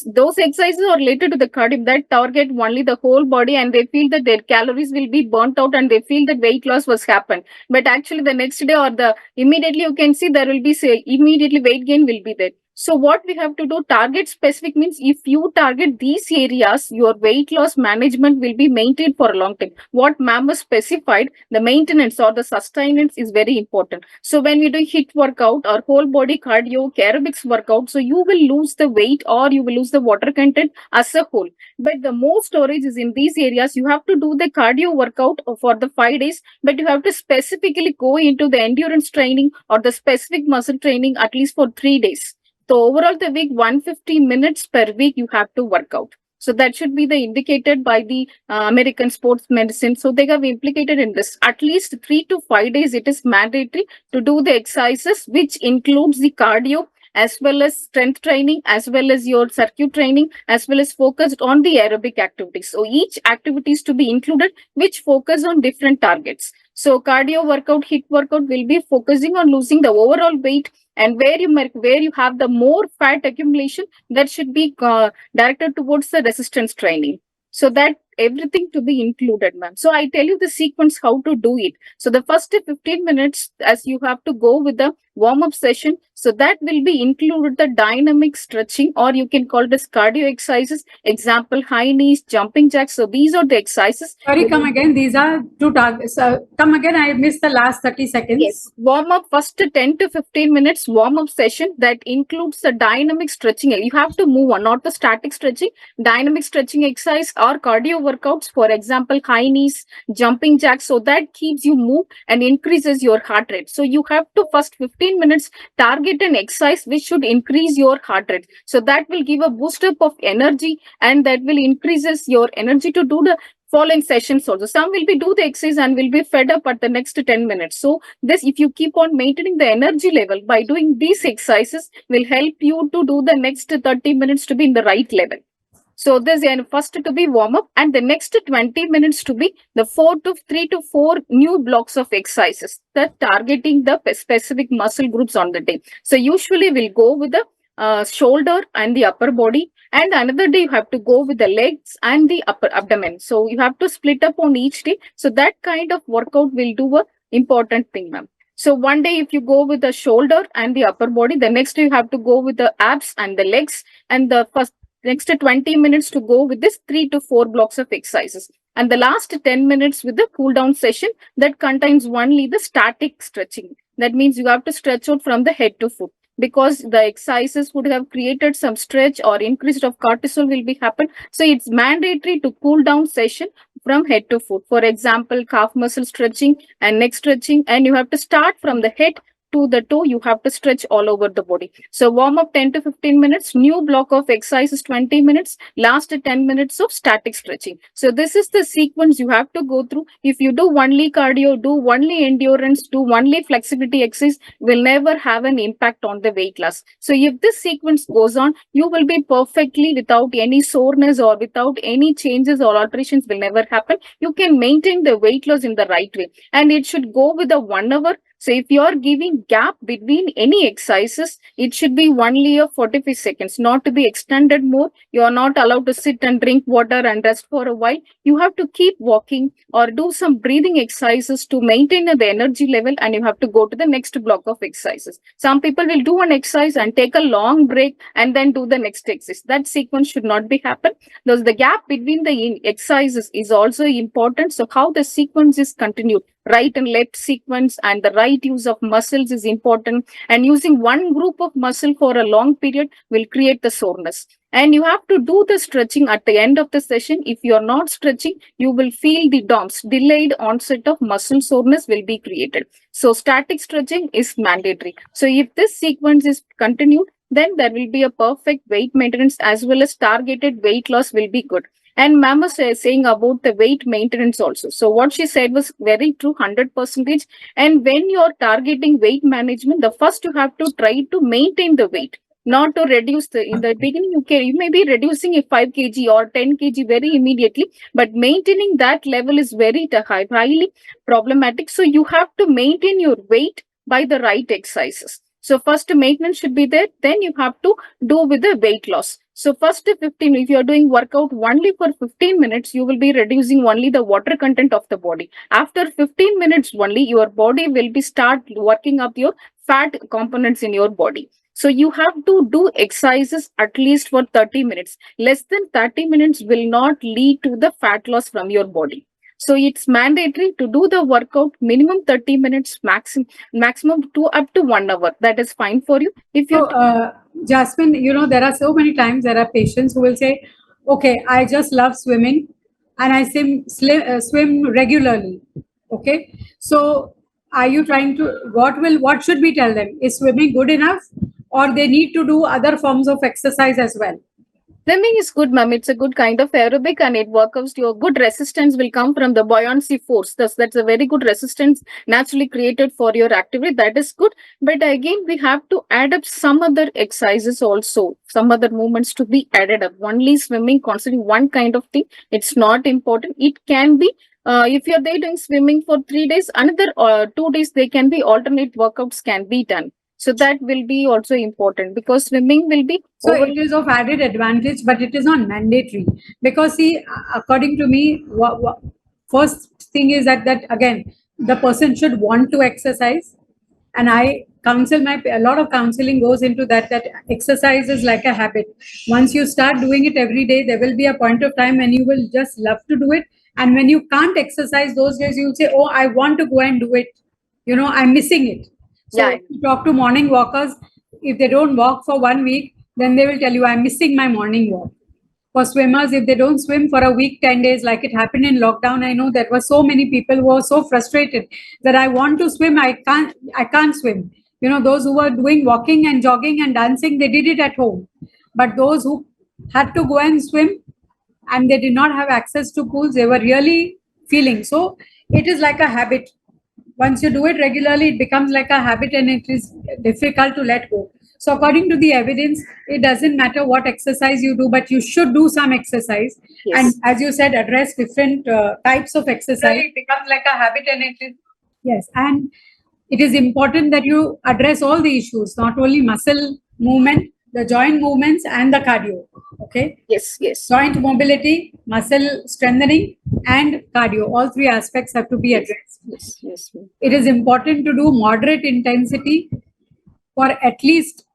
Those exercises are related to the cardio that target only the whole body, and they feel that their calories will be burnt out and they feel that weight loss was happened. But actually the next day or the immediately you can see there will be immediately weight gain will be there. So what we have to do, target specific means if you target these areas, your weight loss management will be maintained for a long time. What ma'am has specified, the maintenance or the sustenance is very important. So when we do HIIT workout or whole body cardio, aerobics workout, so you will lose the weight or you will lose the water content as a whole. But the more storage is in these areas. You have to do the cardio workout for the 5 days, but you have to specifically go into the endurance training or the specific muscle training at least for 3 days. So overall the week, 150 minutes per week you have to work out. So that should be the indicated by the American Sports Medicine. So they have implicated in this. At least 3 to 5 days it is mandatory to do the exercises, which includes the cardio as well as strength training, as well as your circuit training, as well as focused on the aerobic activities. So each activity is to be included, which focus on different targets. So cardio workout, HIIT workout will be focusing on losing the overall weight, and where you have the more fat accumulation, that should be directed towards the resistance training. So that everything to be included, ma'am. So I tell you the sequence how to do it. So the first 15 minutes, as you have to go with the warm-up session. So that will be included the dynamic stretching, or you can call it as cardio exercises. Example, high knees, jumping jacks. So these are the exercises. Sorry, come again. These are two targets. Come again. I missed the last 30 seconds. Yes. Warm-up, first 10 to 15 minutes warm-up session that includes the dynamic stretching. You have to move on, not the static stretching. Dynamic stretching exercise or cardio workouts, for example, high knees, jumping jacks. So that keeps you move and increases your heart rate. So you have to first 15 minutes target an exercise which should increase your heart rate. So that will give a boost up of energy, and that will increases your energy to do the following sessions also. Some will be do the exercise and will be fed up at the next 10 minutes. So this, if you keep on maintaining the energy level by doing these exercises, will help you to do the next 30 minutes to be in the right level. So this is first to be warm up, and the next 20 minutes to be the 3 to 4 new blocks of exercises that targeting the specific muscle groups on the day. So usually we'll go with the shoulder and the upper body, and another day you have to go with the legs and the upper abdomen. So you have to split up on each day. So that kind of workout will do a important thing, ma'am. So one day if you go with the shoulder and the upper body, the next day you have to go with the abs and the legs, and the next 20 minutes to go with this 3 to 4 blocks of exercises. And the last 10 minutes with the cool down session that contains only the static stretching. That means you have to stretch out from the head to foot, because the exercises would have created some stretch or increase of cortisol will be happen. So it's mandatory to cool down session from head to foot. For example, calf muscle stretching and neck stretching, and you have to start from the head to the toe. You have to stretch all over the body. So warm up 10 to 15 minutes, new block of exercises 20 minutes, last 10 minutes of static stretching. So this is the sequence you have to go through. If you do only cardio, do only endurance, do only flexibility exercise, will never have an impact on the weight loss. So if this sequence goes on, you will be perfectly without any soreness or without any changes or alterations will never happen. You can maintain the weight loss in the right way, and it should go with a 1 hour. So if you are giving gap between any exercises, it should be only a 45 seconds, not to be extended more. You are not allowed to sit and drink water and rest for a while. You have to keep walking or do some breathing exercises to maintain the energy level, and you have to go to the next block of exercises. Some people will do an exercise and take a long break and then do the next exercise. That sequence should not be happen. Thus the gap between the exercises is also important. So how the sequence is continued, right and left sequence, and the right use of muscles is important. And using one group of muscle for a long period will create the soreness. And you have to do the stretching at the end of the session. If you are not stretching, you will feel the DOMS, delayed onset of muscle soreness, will be created. So static stretching is mandatory. So if this sequence is continued, then there will be a perfect weight maintenance as well as targeted weight loss will be good. And ma'am was saying about the weight maintenance also. So what she said was very true, 100%. And when you're targeting weight management, the first you have to try to maintain the weight, not to reduce the, in the beginning, you may be reducing a 5 kg or 10 kg very immediately, but maintaining that level is very highly problematic. So you have to maintain your weight by the right exercises. So first maintenance should be there, then you have to do with the weight loss. So first 15, if you're doing workout only for 15 minutes, you will be reducing only the water content of the body. After 15 minutes only, your body will be start working up your fat components in your body. So you have to do exercises at least for 30 minutes. Less than 30 minutes will not lead to the fat loss from your body. So it's mandatory to do the workout minimum 30 minutes, maximum to up to 1 hour. That is fine for you. If you So, Jasmine, there are so many times there are patients who will say, okay, I just love swimming and I swim regularly. Okay. So are you trying to, what should we tell them? Is swimming good enough, or they need to do other forms of exercise as well? swimming is good, ma'am. It's a good kind of aerobic and it works. Your good resistance will come from the buoyancy force. That's a very good resistance naturally created for your activity. That is good. But again, we have to add up some other exercises also, some other movements to be added up. Only swimming, considering one kind of thing, it's not important. It can be if you're there doing swimming for 3 days, another 2 days, they can be alternate workouts can be done. So that will be also important because swimming will be. So it is of added advantage, but it is not mandatory. Because see, according to me, first thing is that again, the person should want to exercise. And I counsel a lot of counseling goes into that exercise is like a habit. Once you start doing it every day, there will be a point of time when you will just love to do it. And when you can't exercise those days, you'll say, oh, I want to go and do it. I'm missing it. So if you talk to morning walkers, if they don't walk for 1 week, then they will tell you, I'm missing my morning walk. For swimmers, if they don't swim for a week, 10 days, like it happened in lockdown, I know there were so many people who were so frustrated that I want to swim, I can't swim. Those who were doing walking and jogging and dancing, they did it at home. But those who had to go and swim and they did not have access to pools, they were really feeling. So it is like a habit. Once you do it regularly, it becomes like a habit and it is difficult to let go. So according to the evidence, it doesn't matter what exercise you do, but you should do some exercise. Yes. And as you said, address different types of exercise. It becomes like a habit and it is. Yes. And it is important that you address all the issues, not only muscle movement, the joint movements and the cardio. Okay. Yes. Joint mobility, muscle strengthening and cardio. All three aspects have to be addressed. Yes. It is important to do moderate intensity for at least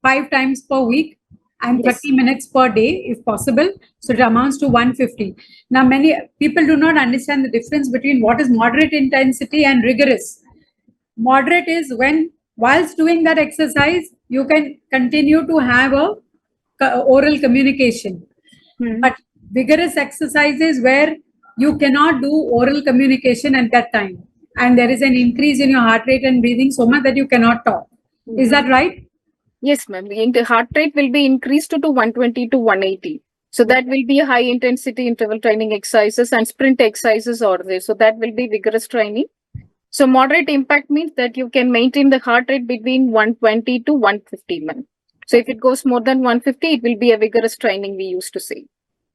5 times per week and 30 minutes per day if possible. So it amounts to 150. Now, many people do not understand the difference between what is moderate intensity and rigorous. Moderate is when, whilst doing that exercise, you can continue to have a oral communication. But vigorous exercises where you cannot do oral communication at that time. And there is an increase in your heart rate and breathing so much that you cannot talk. Is that right? Yes, ma'am. The heart rate will be increased to 120 to 180. So that will be high intensity interval training exercises and sprint exercises are there. So that will be vigorous training. So moderate impact means that you can maintain the heart rate between 120 to 150, ma'am. So if it goes more than 150, it will be a vigorous training we used to say.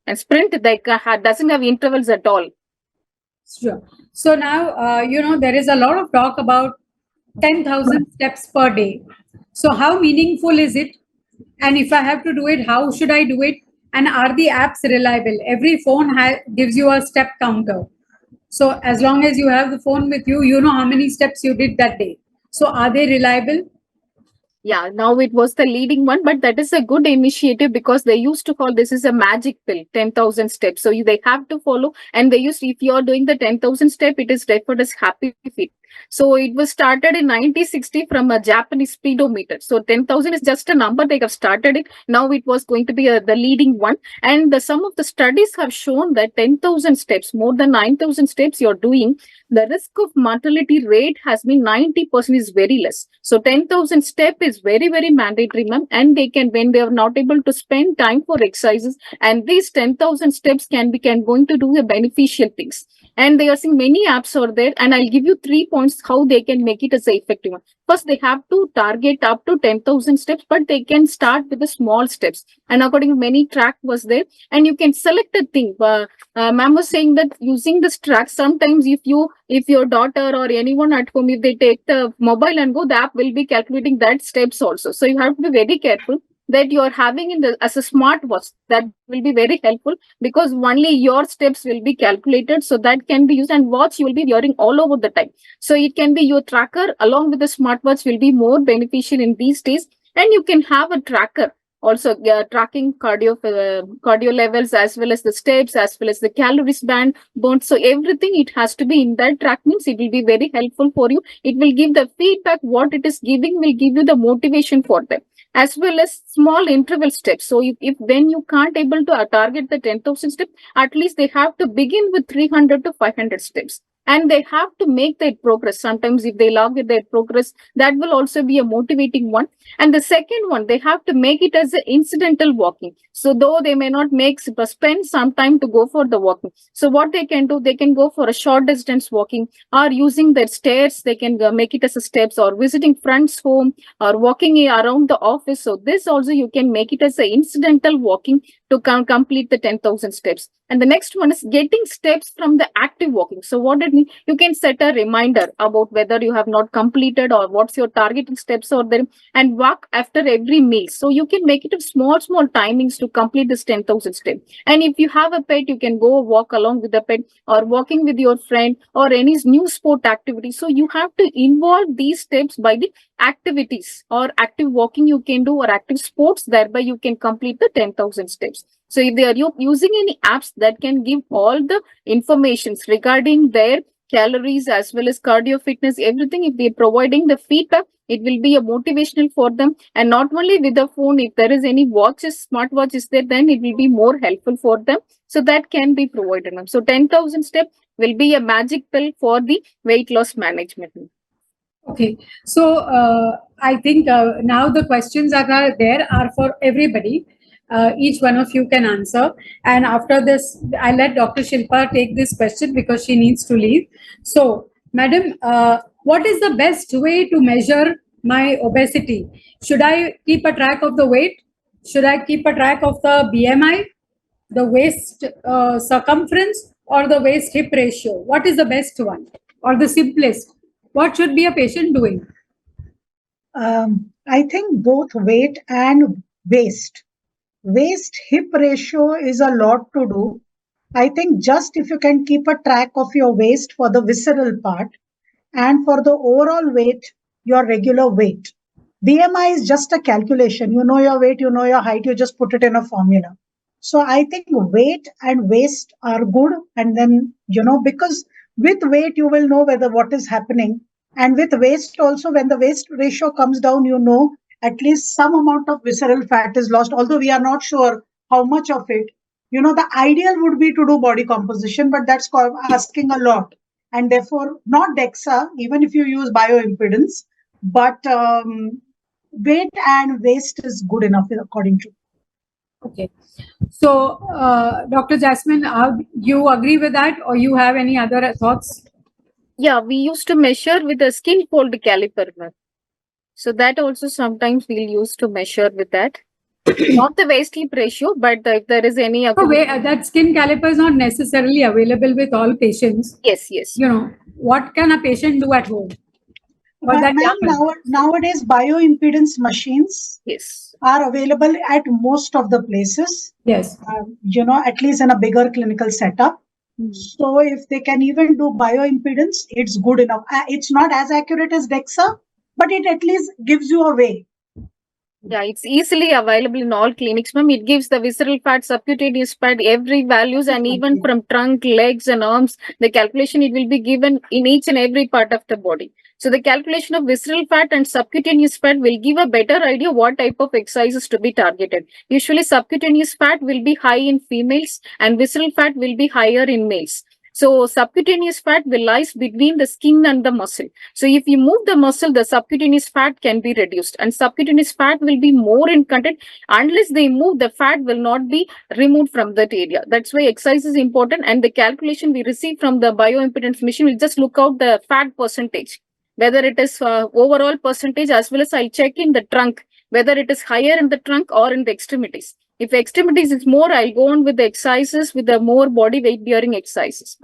And sprint doesn't have intervals at all. Sure. So now, there is a lot of talk about 10,000 steps per day. So how meaningful is it? And if I have to do it, how should I do it? And are the apps reliable? Every phone gives you a step counter. So as long as you have the phone with you, you know how many steps you did that day. So are they reliable? Yeah, now it was the leading one, but that is a good initiative because they used to call this is a magic pill, 10,000 steps. So they have to follow, and they used, if you are doing the 10,000 step, it is referred as happy fit. So it was started in 1960 from a Japanese speedometer. So 10,000 is just a number. They have started it. Now it was going to be the leading one. And some of the studies have shown that 10,000 steps, more than 9,000 steps you're doing, the risk of mortality rate has been 90% is very less. So 10,000 step is very, very mandatory, ma'am. And they can, when they are not able to spend time for exercises, and these 10,000 steps can going to do the beneficial things. And they are seeing many apps are there. And I'll give you 3 points how they can make it as a effective one. First, they have to target up to 10,000 steps, but they can start with the small steps. And according to many track was there, and you can select a thing. Ma'am was saying that using this track, sometimes if your daughter or anyone at home, if they take the mobile and go, the app will be calculating that steps also. So you have to be very careful that you are having in the as a smartwatch. That will be very helpful because only your steps will be calculated. So that can be used, and watch you will be wearing all over the time. So it can be your tracker along with the smartwatch will be more beneficial in these days. And you can have a tracker also tracking cardio levels as well as the steps as well as the calories burnt. So everything it has to be in that track, means it will be very helpful for you. It will give the feedback what it is giving, will give you the motivation for them, as well as small interval steps. So if when you can't able to target the 10,000 steps, at least they have to begin with 300 to 500 steps. And they have to make their progress. Sometimes if they log with their progress, that will also be a motivating one. And the second one, they have to make it as an incidental walking. So though they may not spend some time to go for the walking. So what they can do, they can go for a short distance walking, or using their stairs, they can make it as a steps, or visiting friend's home, or walking around the office. So this also you can make it as an incidental walking to complete the 10,000 steps. And the next one is getting steps from the active walking. So what it means, you can set a reminder about whether you have not completed or what's your targeted steps or there, and walk after every meal. So you can make it of small timings to complete this 10,000 steps. And if you have a pet, you can go walk along with the pet, or walking with your friend, or any new sport activity. So you have to involve these steps by the activities, or active walking you can do, or active sports, thereby you can complete the 10,000 steps. So if they are using any apps that can give all the informations regarding their calories as well as cardio fitness, everything, if they're providing the feedback, it will be a motivational for them. And not only with the phone, if there is any smartwatch is there, then it will be more helpful for them. So that can be provided. So 10,000 steps will be a magic pill for the weight loss management. Okay, so I think now the questions that are there are for everybody. Each one of you can answer. And after this, I'll let Dr. Shilpa take this question because she needs to leave. So, madam, what is the best way to measure my obesity? Should I keep a track of the weight? Should I keep a track of the BMI, the waist circumference, or the waist hip ratio? What is the best one or the simplest? What should be a patient doing? I think both weight and waist. Waist hip ratio is a lot to do. I think just if you can keep a track of your waist for the visceral part, and for the overall weight, your regular weight. BMI is just a calculation. You know your weight, you know your height, you just put it in a formula. So I think weight and waist are good. And then, because with weight, you will know whether what is happening. And with waist also, when the waist ratio comes down, at least some amount of visceral fat is lost, although we are not sure how much of it. The ideal would be to do body composition, but that's asking a lot. And therefore, not DEXA, even if you use bioimpedance, but weight and waist is good enough according to. Okay. So, Dr. Jasmine, you agree with that, or you have any other thoughts? Yeah, we used to measure with a skin fold caliper. So that also sometimes we'll use to measure with that. Not the waist hip ratio, but if there is any... that skin caliper is not necessarily available with all patients. Yes. What can a patient do at home? Nowadays, bioimpedance machines are available at most of the places. Yes. At least in a bigger clinical setup. So if they can even do bioimpedance, it's good enough. It's not as accurate as DEXA, but it at least gives you a way. Yeah, it's easily available in all clinics, ma'am. It gives the visceral fat, subcutaneous fat, every values, and even from trunk, legs, and arms, the calculation it will be given in each and every part of the body. So the calculation of visceral fat and subcutaneous fat will give a better idea what type of exercises to be targeted. Usually, subcutaneous fat will be high in females, and visceral fat will be higher in males. So subcutaneous fat will lies between the skin and the muscle. So if you move the muscle, the subcutaneous fat can be reduced, and subcutaneous fat will be more in content. Unless they move, the fat will not be removed from that area. That's why exercise is important, and the calculation we receive from the bioimpedance machine will just look out the fat percentage, whether it is overall percentage, as well as I'll check in the trunk, whether it is higher in the trunk or in the extremities. If extremities is more, I'll go on with the exercises with the more body weight bearing exercises.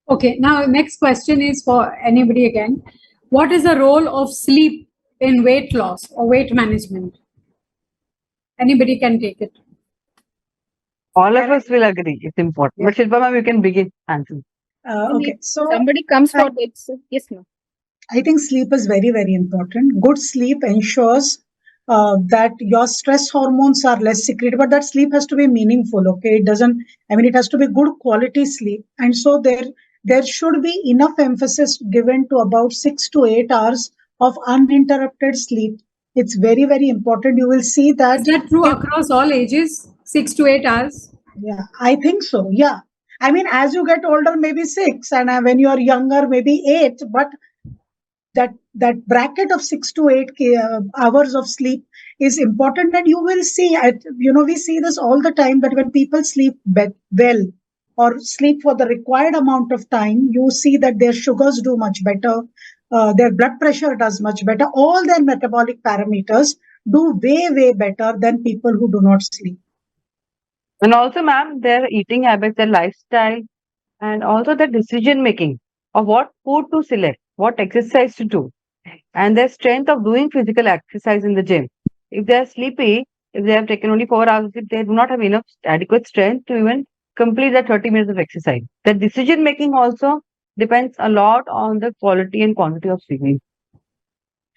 Okay, now next question is for anybody again. What is the role of sleep in weight loss or weight management? Anybody can take it. All of us will agree it's important. But Shilpa ma'am, you can begin answering. Okay, so Somebody comes for the yes, ma'am. I think sleep is very, very important. Good sleep ensures that your stress hormones are less secreted, but that sleep has to be meaningful. Okay, it doesn't. I mean, it has to be good quality sleep, and so there should be enough emphasis given to about 6 to 8 hours of uninterrupted sleep. It's very, very important. You will see that. Is that true across all ages? 6 to 8 hours? Yeah, I think so. Yeah. I mean, as you get older, maybe 6, and when you are younger, maybe 8. But that bracket of 6 to 8 hours of sleep is important, and you will see. We see this all the time that when people sleep well or sleep for the required amount of time, you see that their sugars do much better, their blood pressure does much better, all their metabolic parameters do way better than people who do not sleep. And also, ma'am, their eating habits, their lifestyle, and also the decision making of what food to select, what exercise to do, and their strength of doing physical exercise in the gym. If they are sleepy, if they have taken only 4 hours of sleep, they do not have enough adequate strength to even complete the 30 minutes of exercise. The decision making also depends a lot on the quality and quantity of sleeping.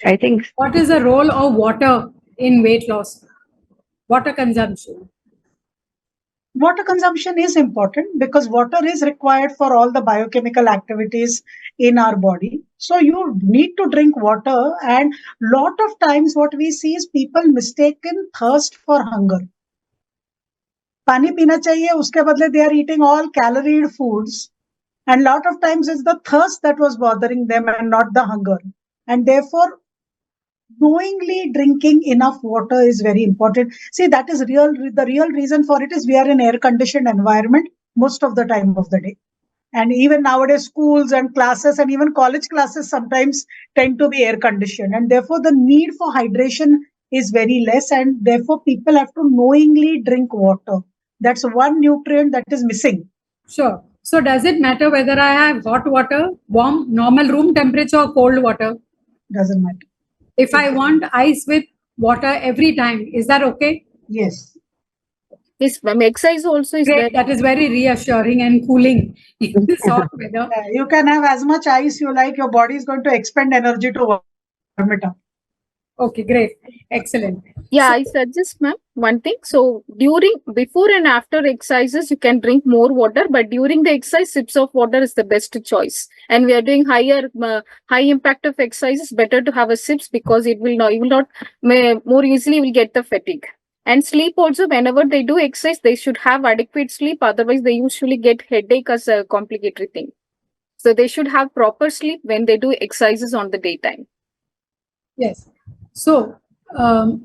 I think. What is the role of water in weight loss? Water consumption. Water consumption is important because water is required for all the biochemical activities in our body. So you need to drink water, and lot of times what we see is people mistaken thirst for hunger. Pani pina chahiye, uske badle they are eating all calorie foods, and lot of times it's the thirst that was bothering them and not the hunger. And therefore, knowingly drinking enough water is very important. See, that is the real reason for it is we are in air conditioned environment most of the time of the day. And even nowadays, schools and classes and even college classes sometimes tend to be air conditioned. And therefore, the need for hydration is very less. And therefore, people have to knowingly drink water. That's one nutrient that is missing. Sure. So does it matter whether I have hot water, warm, normal room temperature, or cold water? Doesn't matter. If I want ice with water every time, is that okay? Yes. This exercise also is Great. That is very reassuring and cooling in this hot weather. You can have as much ice you like. Your body is going to expend energy to warm it up. Okay, great. Excellent. Yeah, I suggest, ma'am, one thing. So before and after exercises, you can drink more water, but during the exercise, sips of water is the best choice. And we are doing high impact of exercises. Better to have a sips because you will not more easily will get the fatigue. And sleep also, whenever they do exercise, they should have adequate sleep. Otherwise, they usually get headache as a complicatory thing. So they should have proper sleep when they do exercises on the daytime. Yes. So, now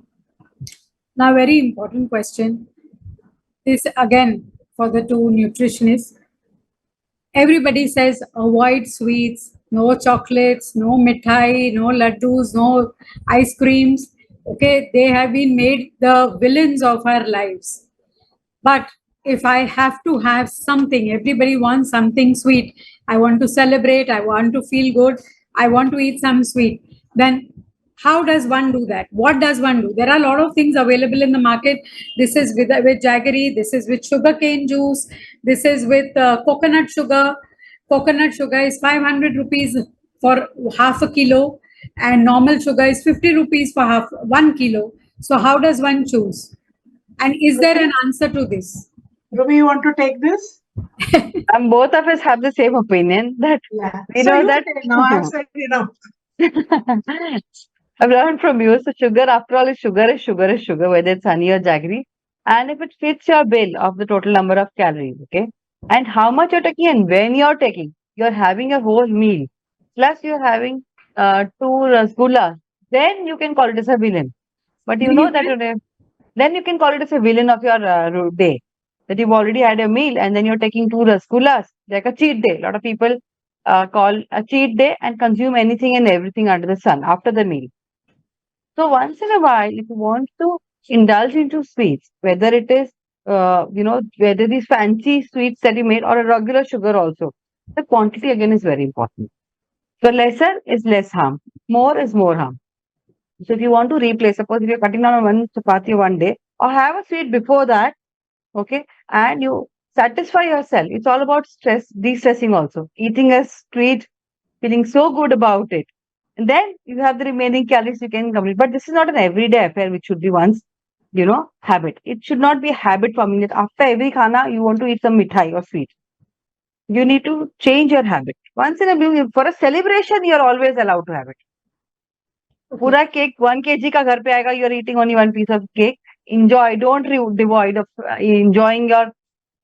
very important question. This again for the two nutritionists. Everybody says avoid sweets, no chocolates, no mithai, no laddus, no ice creams. Okay, they have been made the villains of our lives. But if I have to have something, everybody wants something sweet. I want to celebrate, I want to feel good, I want to eat some sweet. Then how does one do that? What does one do? There are a lot of things available in the market. This is with jaggery, this is with sugarcane juice, this is with coconut sugar. Coconut sugar is 500 rupees for half a kilo. and normal sugar is 50 rupees for half 1 kilo. So how does one choose? And is there an answer to this? Ruby, you want to take this? And both of us have the same opinion that Yeah. we So know you that say, now I've said enough. I've learned from you. So sugar, after all, is sugar is sugar is sugar, whether it's honey or jaggery. And if it fits your bill of the total number of calories, okay, and how much you're taking and when you're having a whole meal, plus you're having two rasgullas, then you can call it as a villain. But you know that then you can call it as a villain of your day. That you've already had a meal and then you're taking two rasgullas, like a cheat day. A lot of people call a cheat day and consume anything and everything under the sun after the meal. So once in a while, if you want to indulge into sweets, whether it is, whether these fancy sweets that you made or a regular sugar also, the quantity again is very important. So lesser is less harm, more is more harm. So if you want to replace, suppose if you're cutting down on one chapati one day, or have a sweet before that, okay, and you satisfy yourself. It's all about stress, de-stressing also. Eating a sweet, feeling so good about it. And then you have the remaining calories you can complete. But this is not an everyday affair, which should be once, habit. It should not be a habit forming that after every khana, you want to eat some mithai or sweet. You need to change your habit. Once in a blue, for a celebration, you're always allowed to have it. पूरा cake 1 kg का घर पे आएगा, you are eating only one piece of cake. Enjoy, don't devoid of enjoying your,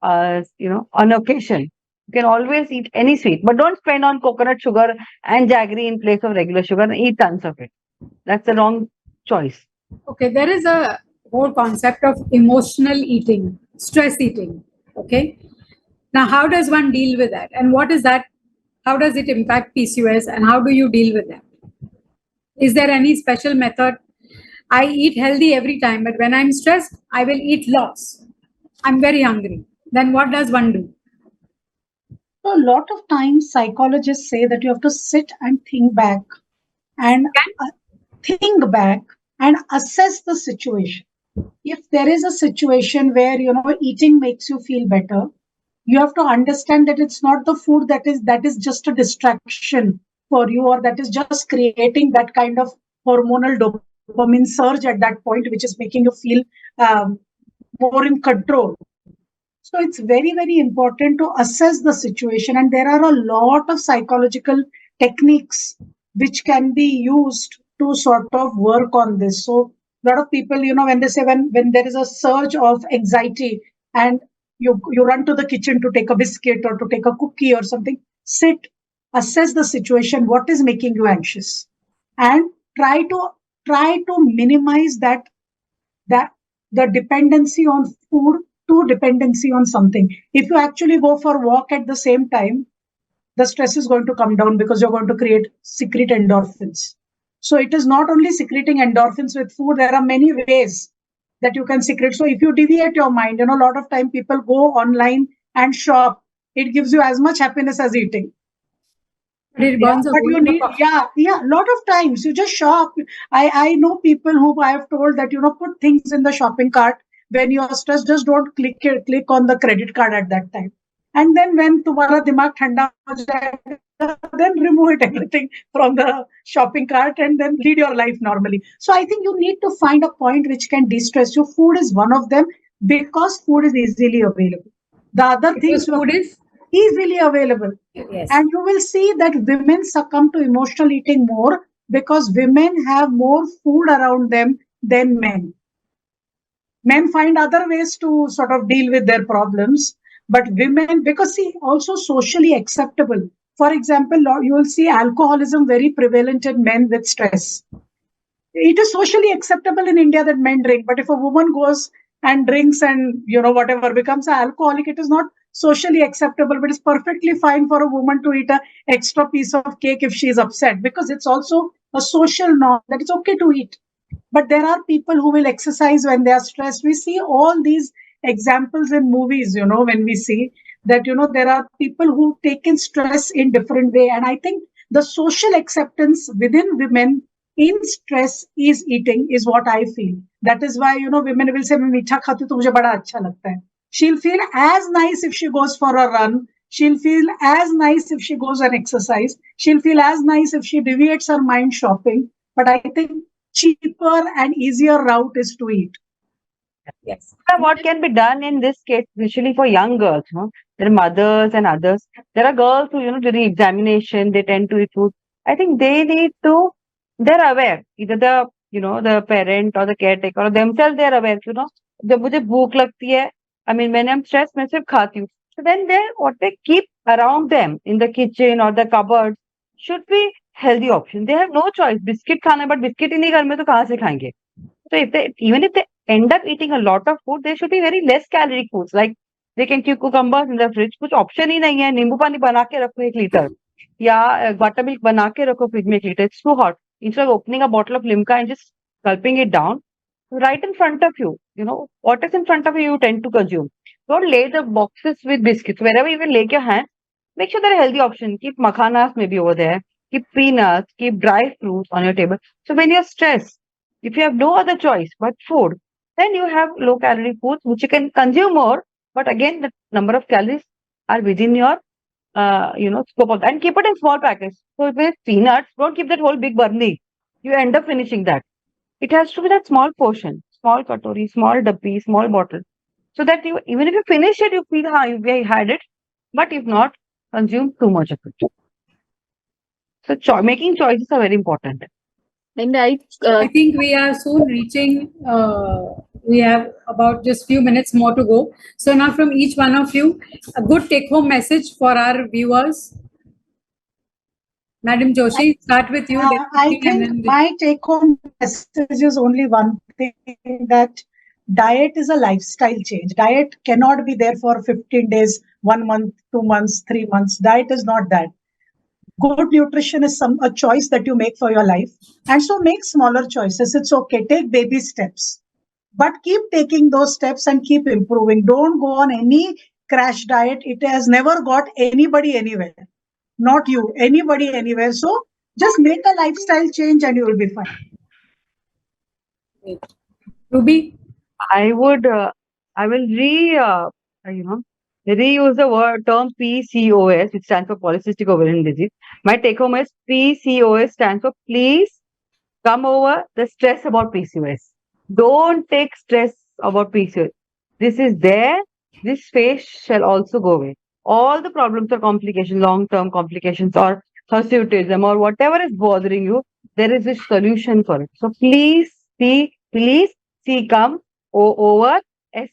on occasion. You can always eat any sweet, but don't spend on coconut sugar and jaggery in place of regular sugar and eat tons of it. That's the wrong choice. Okay, there is a whole concept of emotional eating, stress eating. Okay. Now, how does one deal with that? And what is that? How does it impact PCOS and how do you deal with that? Is there any special method? I eat healthy every time, but when I'm stressed, I will eat lots. I'm very hungry. Then what does one do? So a lot of times psychologists say that you have to sit and think back and assess the situation. If there is a situation where eating makes you feel better, you have to understand that it's not the food that is just a distraction for you, or that is just creating that kind of hormonal dopamine surge at that point, which is making you feel more in control. So it's very, very important to assess the situation. And there are a lot of psychological techniques which can be used to sort of work on this. So a lot of people, when they say when there is a surge of anxiety and you run to the kitchen to take a biscuit or to take a cookie or something, sit, assess the situation, what is making you anxious, and try to minimize that the dependency on food to dependency on something. If you actually go for a walk at the same time, the stress is going to come down because you're going to secrete endorphins. So it is not only secreting endorphins with food, there are many ways that you can secrete. So if you deviate your mind, a lot of time people go online and shop. It gives you as much happiness as eating. But it burns but you need, a lot of times you just shop. I know people who I have told that, put things in the shopping cart. When you are stressed, just don't click on the credit card at that time. And then when tumhara dimag thanda ho jayega, then remove everything from the shopping cart and then lead your life normally. So I think you need to find a point which can de-stress you. Food is one of them because food is easily available. The other things food is easily available. Yes. And you will see that women succumb to emotional eating more because women have more food around them than men. Men find other ways to sort of deal with their problems, but women, because also socially acceptable. For example, you will see alcoholism very prevalent in men with stress. It is socially acceptable in India that men drink, but if a woman goes and drinks and whatever becomes an alcoholic, it is not socially acceptable, but it's perfectly fine for a woman to eat an extra piece of cake if she is upset, because it's also a social norm that it's okay to eat. But there are people who will exercise when they are stressed. We see all these examples in movies, when we see that, there are people who take in stress in different way. And I think the social acceptance within women in stress is eating is what I feel. That is why, women will say, "Main meetha khati to mujhe bada acha lagta hai." She'll feel as nice if she goes for a run She'll feel as nice if she goes and exercise. She'll feel as nice if she deviates her mind shopping. But I think cheaper and easier route is to eat. Yes. What can be done in this case, especially for young girls, their mothers and others. There are girls who, during examination, they tend to eat food. I think they need to, they're aware, either the parent or the caretaker or themselves, they're aware, जब मुझे भूख लगती है, I mean, when I'm stressed, मैं सिर्फ खाती हूँ. So then what they keep around them in the kitchen or the cupboard should be healthy options. They have no choice. Biscuit खाना है, but biscuit ही नहीं घर में तो कहाँ से खाएंगे? So even if they end up eating a lot of food, they should be very less caloric foods. Like they can keep cucumbers in the fridge. कुछ option ही नहीं है. नींबू पानी बना के रखो 1 liter या butter milk बना के रखो fridge में 1 liter. It's too hot. Instead of opening a bottle of Limca and just gulping it down, right in front of you, what is in front of you, you tend to consume. Don't lay the boxes with biscuits. Wherever you will lay your hand, make sure there are healthy options. Keep makhanas maybe over there. Keep peanuts. Keep dry fruits on your table. So when you're stressed, if you have no other choice but food, then you have low calorie foods which you can consume more. But again, the number of calories are within your, scope of that. And keep it in small packets. So if it's peanuts, don't keep that whole big burnie. You end up finishing that. It has to be that small portion, small katori, small dabbi, small bottle. So that even if you finish it, you feel, you had it. But if not, consume too much of it. So making choices are very important. And I think we are soon reaching, we have about just few minutes more to go. So now from each one of you, a good take-home message for our viewers. Madam Joshi, start with you. I think my take-home message is only one thing, that diet is a lifestyle change. Diet cannot be there for 15 days, 1 month, 2 months, 3 months. Diet is not that. Good nutrition is a choice that you make for your life. And so make smaller choices. It's okay. Take baby steps. But keep taking those steps and keep improving. Don't go on any crash diet. It has never got anybody anywhere. Not you, anybody anywhere. So just make a lifestyle change and you will be fine. Ruby? I will reuse the term PCOS, which stands for Polycystic Ovary Disease. My take home is PCOS stands for please come over the stress about PCOS. Don't take stress about PCOS. This is there. This phase shall also go away. All the problems or complications, long-term complications or hirsutism or whatever is bothering you, there is a solution for it. So please come over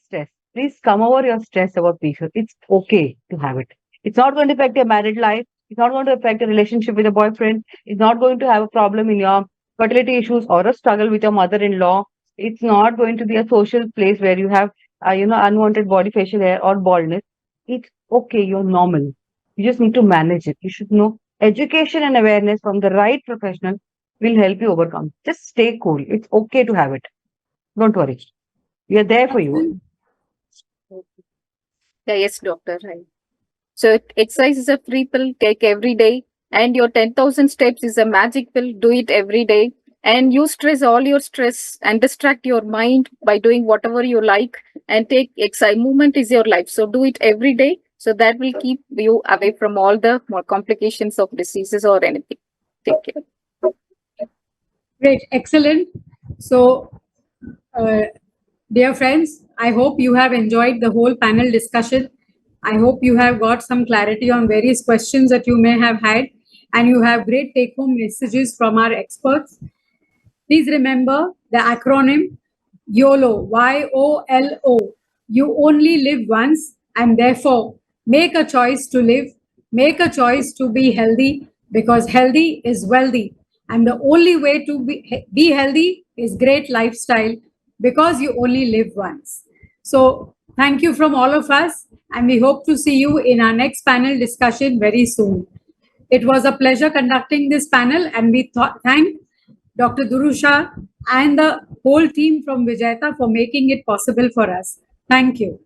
stress. Please come over your stress about PCOS. It's okay to have it. It's not going to affect your married life. It's not going to affect your relationship with a boyfriend. It's not going to have a problem in your fertility issues or a struggle with your mother-in-law. It's not going to be a social place where you have, unwanted body facial hair or baldness. It's okay. You're normal. You just need to manage it. You should know education and awareness from the right professional will help you overcome. Just stay cool. It's okay to have it. Don't worry. We are there for you. Yeah, yes, doctor. Right. So exercise is a free pill, take every day. And your 10,000 steps is a magic pill, do it every day. And you stress all your stress and distract your mind by doing whatever you like. And take exercise. Movement is your life. So do it every day. So that will keep you away from all the more complications of diseases or anything. Take care. Great, excellent. So, dear friends, I hope you have enjoyed the whole panel discussion. I hope you have got some clarity on various questions that you may have had, and you have great take-home messages from our experts. Please remember the acronym YOLO, Y-O-L-O. You only live once, and therefore make a choice to live, make a choice to be healthy, because healthy is wealthy. And the only way to be healthy is great lifestyle, because you only live once. So thank you from all of us, and we hope to see you in our next panel discussion very soon. It was a pleasure conducting this panel, and we thank Dr. Durusha and the whole team from Vijayata for making it possible for us. Thank you.